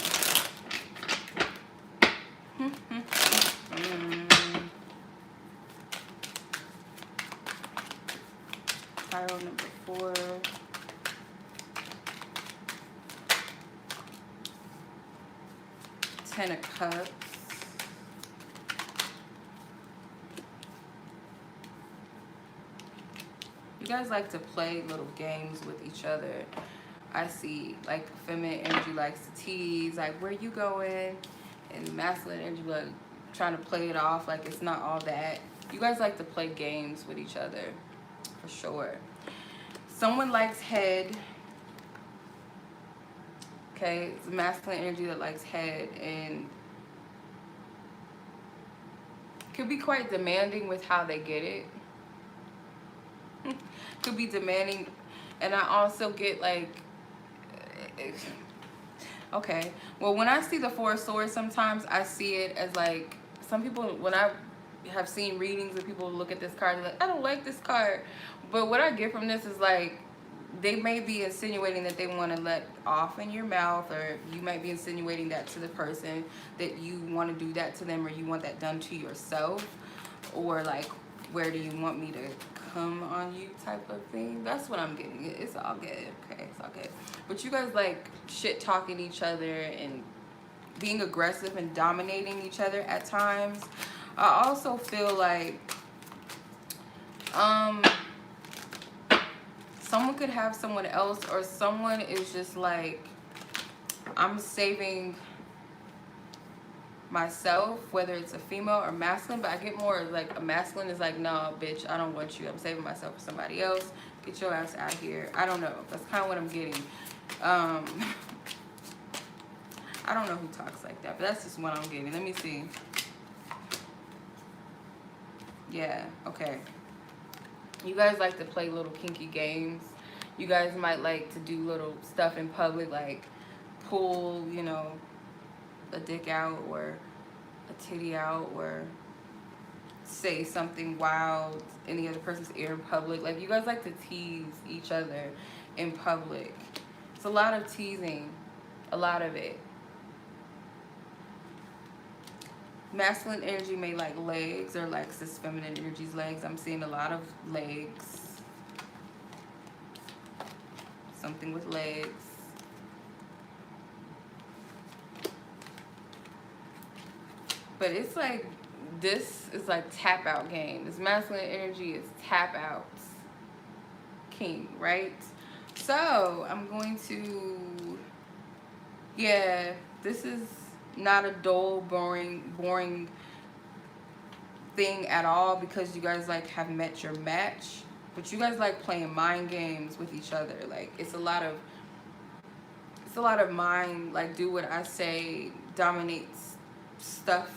S1: Pile number 4. Ten of Cups. You guys like to play little games with each other. I see, like, feminine energy likes to tease, like, where you going? And masculine energy like trying to play it off like it's not all that. You guys like to play games with each other, for sure. Someone likes head. Okay, it's a masculine energy that likes head and could be quite demanding with how they get it. Could be demanding. And I also get like, okay, well, when I see the 4 of Swords, sometimes I see it as like, some people, when I have seen readings and people look at this card, they're like, I don't like this card. But what I get from this is like, they may be insinuating that they want to let off in your mouth, or you might be insinuating that to the person, that you want to do that to them, or you want that done to yourself, or like, where do you want me to come on you type of thing. That's what I'm getting. It's all good. Okay, it's all good. But you guys like shit talking each other and being aggressive and dominating each other at times. I also feel like someone could have someone else, or someone is just like, I'm saving myself, whether it's a female or masculine, but I get more like a masculine is like, no, bitch, I don't want you. I'm saving myself for somebody else. Get your ass out of here. I don't know. That's kind of what I'm getting. I don't know who talks like that, but that's just what I'm getting. Let me see. Yeah, okay. You guys like to play little kinky games. You guys might like to do little stuff in public, like pull, you know, a dick out or a titty out, or say something wild in the other person's ear in public. Like, you guys like to tease each other in public. It's a lot of teasing, a lot of it. Masculine energy may like legs, or likes this feminine energy's legs. I'm seeing a lot of legs. Something with legs. But it's like, this is like tap out game. This masculine energy is tap outs. King, right? So I'm going to, yeah, this is not a dull, boring thing at all, because you guys like have met your match. But you guys like playing mind games with each other. Like, it's a lot of mind, like, do what I say, dominates stuff.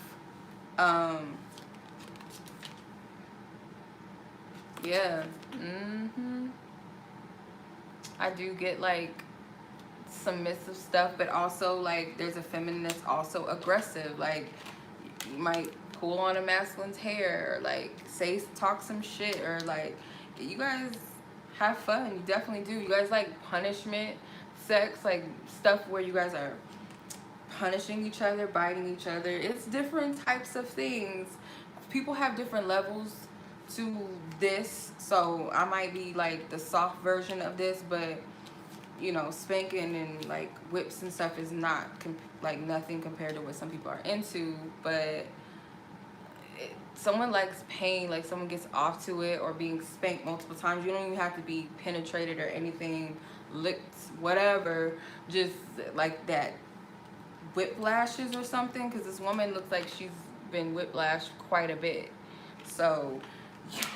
S1: Yeah. I do get like submissive stuff, but also like there's a feminine that's also aggressive. Like, you might pull on a masculine's hair, or like talk some shit, or like, you guys have fun. You definitely do. You guys like punishment sex, like stuff where you guys are punishing each other, biting each other. It's different types of things. People have different levels to this, so I might be like the soft version of this, but you know, spanking and like whips and stuff is not like nothing compared to what some people are into. But someone likes pain, like someone gets off to it, or being spanked multiple times. You don't even have to be penetrated or anything, licked, whatever, just like that whiplashes or something, because this woman looks like she's been whiplashed quite a bit. So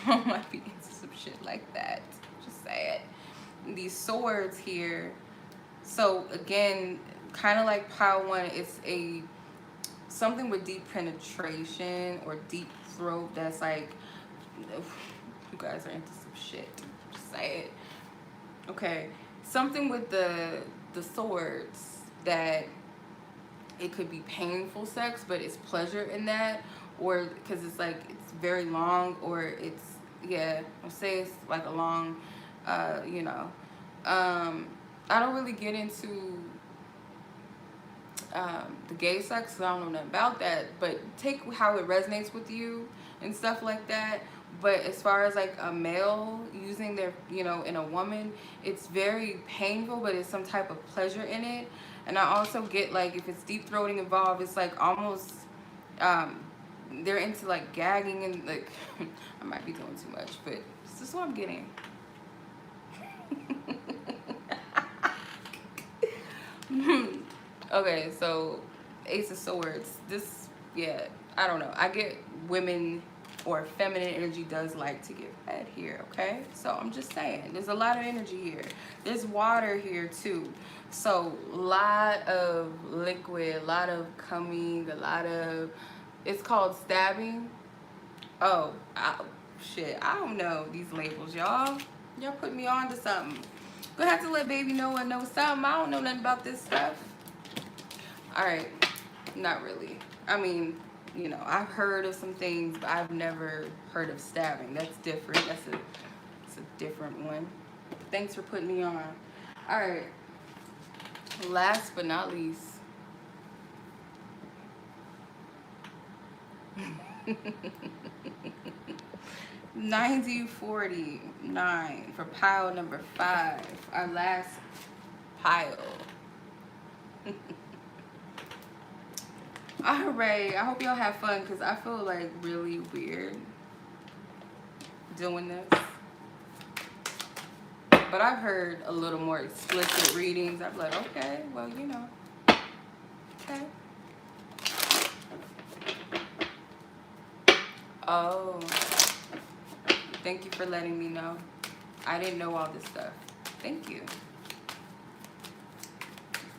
S1: y'all might be into some shit like that. Just saying. These swords here. So again, kind of like pile 1, it's a something with deep penetration or deep throat. That's like, you guys are into some shit. Just say it. Okay, something with the swords, that it could be painful sex, but it's pleasure in that, or because it's like it's very long, or it's yeah, I'll say it's like a long, you know, I don't really get into the gay sex 'cause I don't know nothing about that, but take how it resonates with you and stuff like that. But as far as like a male using their, you know, in a woman, it's very painful, but it's some type of pleasure in it. And I also get like if it's deep throating involved, it's like almost um, they're into like gagging and like I might be doing too much, but this is what I'm getting. Okay, so Ace of Swords. This, yeah, I don't know. I get women or feminine energy does like to give head here, okay? So I'm just saying, there's a lot of energy here. There's water here too. So a lot of liquid, a lot of coming, a lot of, it's called stabbing. Oh, shit, I don't know these labels, y'all. Y'all put me on to something. Gonna have to let baby Noah know something. I don't know nothing about this stuff. All right, not really. I mean, you know, I've heard of some things, but I've never heard of stabbing. That's different. It's a different one. Thanks for putting me on. All right. Last but not least. 9049 for pile number 5. Our last pile. Alright, I hope y'all have fun because I feel like really weird doing this. But I've heard a little more explicit readings. I'm like, okay, well, you know. Okay. Oh. Thank you for letting me know. I didn't know all this stuff. Thank you.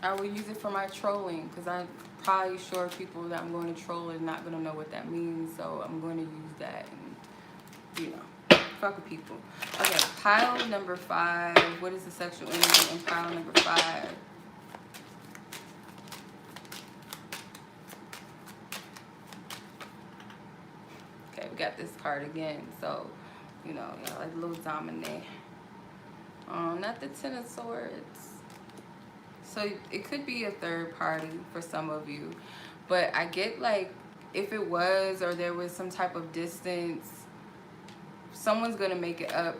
S1: I will use it for my trolling because I'm probably sure people that I'm going to troll are not going to know what that means. So I'm going to use that and, you know, fuck with people. Okay, pile number 5. What is the sexual energy in pile number 5? Okay, we got this card again. So, you know, yeah, like a little dominant. Not the Ten of Swords. So it could be a third party for some of you. But I get like, if it was or there was some type of distance, someone's going to make it up.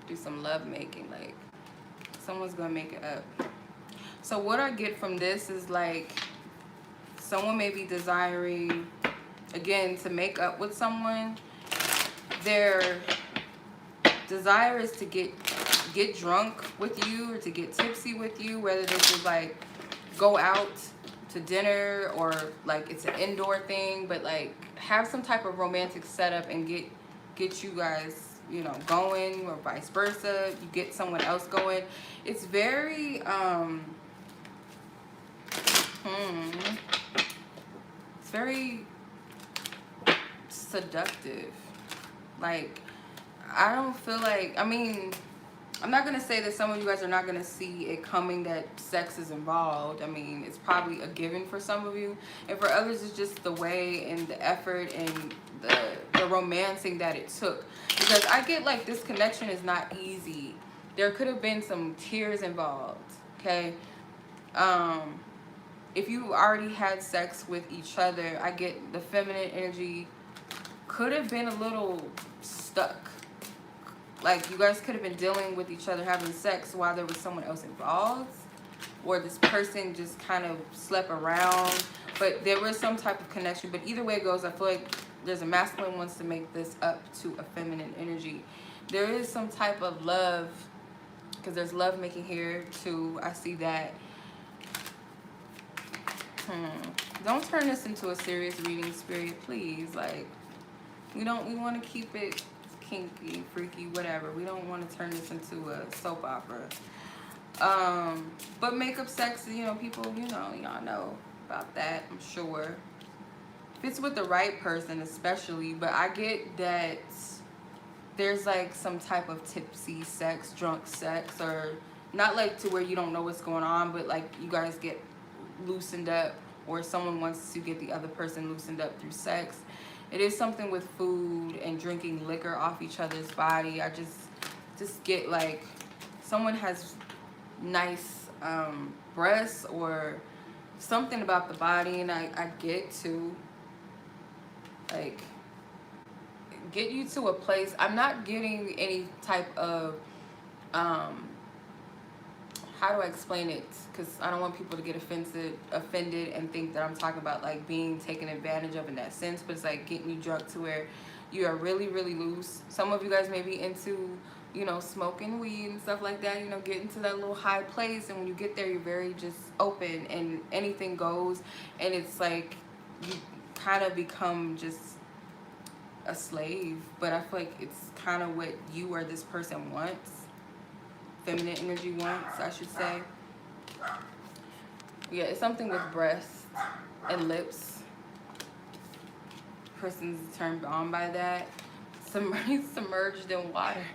S1: Do some love making. Like, someone's going to make it up. So what I get from this is like, someone may be desiring, again, to make up with someone. Their desire is to get drunk with you or to get tipsy with you, whether this is like go out to dinner or like it's an indoor thing, but like have some type of romantic setup and get you guys, you know, going, or vice versa. You get someone else going. It's very it's very seductive. Like, I don't feel like, I mean, I'm not going to say that some of you guys are not going to see it coming that sex is involved. I mean, it's probably a given for some of you. And for others, it's just the way and the effort and the romancing that it took. Because I get like this connection is not easy. There could have been some tears involved, okay? If you already had sex with each other, I get the feminine energy could have been a little stuck. Like, you guys could have been dealing with each other having sex while there was someone else involved, or this person just kind of slept around, but there was some type of connection. But either way it goes, I feel like there's a masculine wants to make this up to a feminine energy. There is some type of love, because there's love making here too. I see that. Don't turn this into a serious reading, Spirit, please. Like, we want to keep it kinky, freaky, whatever. We don't want to turn this into a soap opera. But makeup sex, you know, people, you know, y'all know about that, I'm sure. If it's with the right person, especially. But I get that there's like some type of tipsy sex, drunk sex, or not like to where you don't know what's going on, but like you guys get loosened up, or someone wants to get the other person loosened up through sex. It is something with food and drinking liquor off each other's body. I just get like someone has nice breasts or something about the body, and I get to like get you to a place. I'm not getting any type of how do I explain it, because I don't want people to get offended and think that I'm talking about like being taken advantage of in that sense, but it's like getting you drunk to where you are really, really loose. Some of you guys may be into, you know, smoking weed and stuff like that, you know, getting to that little high place, and when you get there, you're very just open and anything goes, and it's like you kind of become just a slave. But I feel like it's kind of what you or this person wants, feminine energy wants, I should say. Yeah, it's something with breasts and lips. Person's turned on by that. Submerged in water.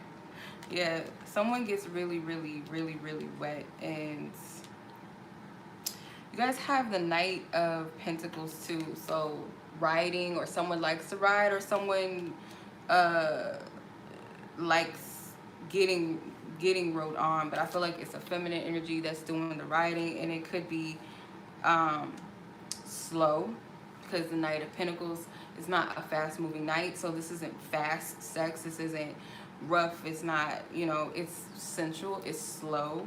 S1: Yeah, someone gets really, really, really, really wet, and you guys have the Knight of Pentacles too. So riding, or someone likes to ride, or someone likes getting rode on, but I feel like it's a feminine energy that's doing the riding, and it could be slow, because the Knight of Pentacles is not a fast moving knight, so this isn't fast sex, this isn't rough, it's not, you know, it's sensual, it's slow.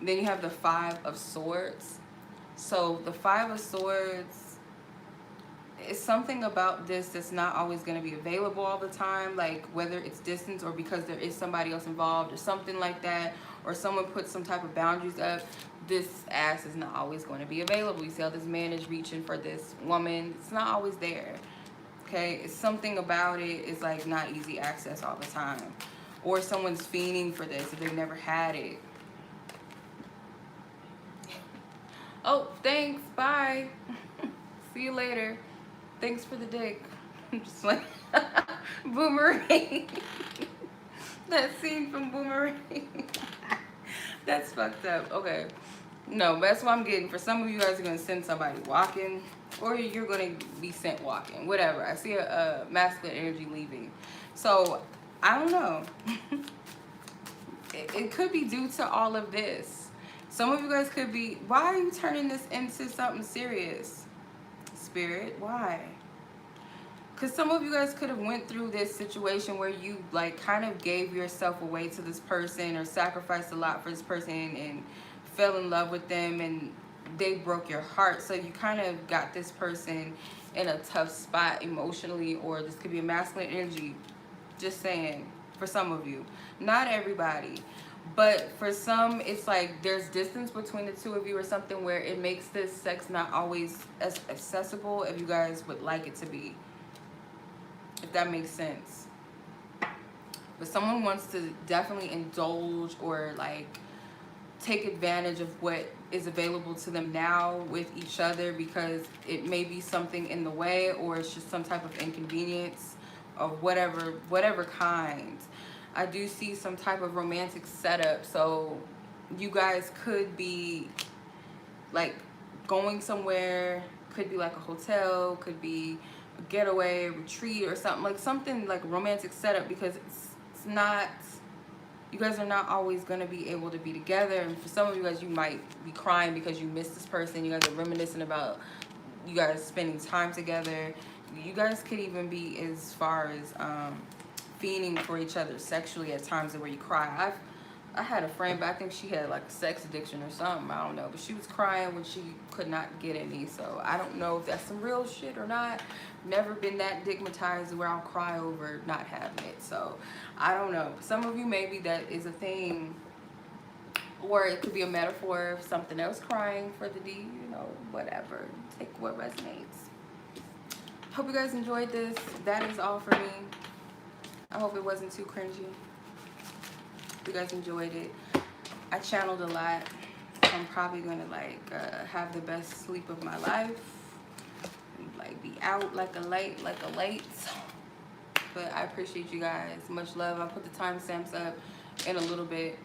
S1: Then you have the Five of Swords. So the Five of Swords, it's something about this that's not always going to be available all the time, like whether it's distance or because there is somebody else involved or something like that, or someone puts some type of boundaries up. This ass is not always going to be available. You see how this man is reaching for this woman, it's not always there. Okay, it's something about it is like not easy access all the time, or someone's fiending for this if they've never had it. Oh, thanks, bye. See you later. Thanks for the dick. I'm just like Boomerang. That scene from Boomerang. That's fucked up. Okay. No, that's what I'm getting. For some of you guys are going to send somebody walking, or you're going to be sent walking. Whatever. I see a masculine energy leaving. So, I don't know. It could be due to all of this. Some of you guys could be, why are you turning this into something serious? Spirit, why? Because some of you guys could have went through this situation where you like kind of gave yourself away to this person, or sacrificed a lot for this person and fell in love with them, and they broke your heart. So you kind of got this person in a tough spot emotionally, or this could be a masculine energy. Just saying, for some of you, not everybody. But for some, it's like there's distance between the two of you, or something where it makes this sex not always as accessible as you guys would like it to be. If that makes sense. But someone wants to definitely indulge, or like take advantage of what is available to them now with each other, because it may be something in the way, or it's just some type of inconvenience of whatever kind. I do see some type of romantic setup, so you guys could be like going somewhere, could be like a hotel, could be a getaway, a retreat, or something like romantic setup, because it's not, you guys are not always going to be able to be together. And for some of you guys, you might be crying because you miss this person. You guys are reminiscing about you guys spending time together. You guys could even be as far as fiending for each other sexually at times where you cry. I had a friend, but I think she had like a sex addiction or something, I don't know, but she was crying when she could not get any. So I don't know if that's some real shit or not. Never been that stigmatized where I'll cry over not having it. So I don't know. Some of you, maybe that is a thing, or it could be a metaphor of something else, crying for the D, you know, whatever. Take what resonates. Hope you guys enjoyed this. That is all for me. I hope it wasn't too cringy. You guys enjoyed it. I channeled a lot. I'm probably gonna like have the best sleep of my life, like be out like a light. But I appreciate you guys. Much love. I'll put the timestamps up in a little bit.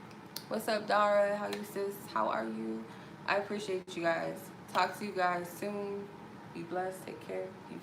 S1: What's up, Dara? How you, sis? How are you? I appreciate you guys. Talk to you guys soon. Be blessed. Take care. Peace.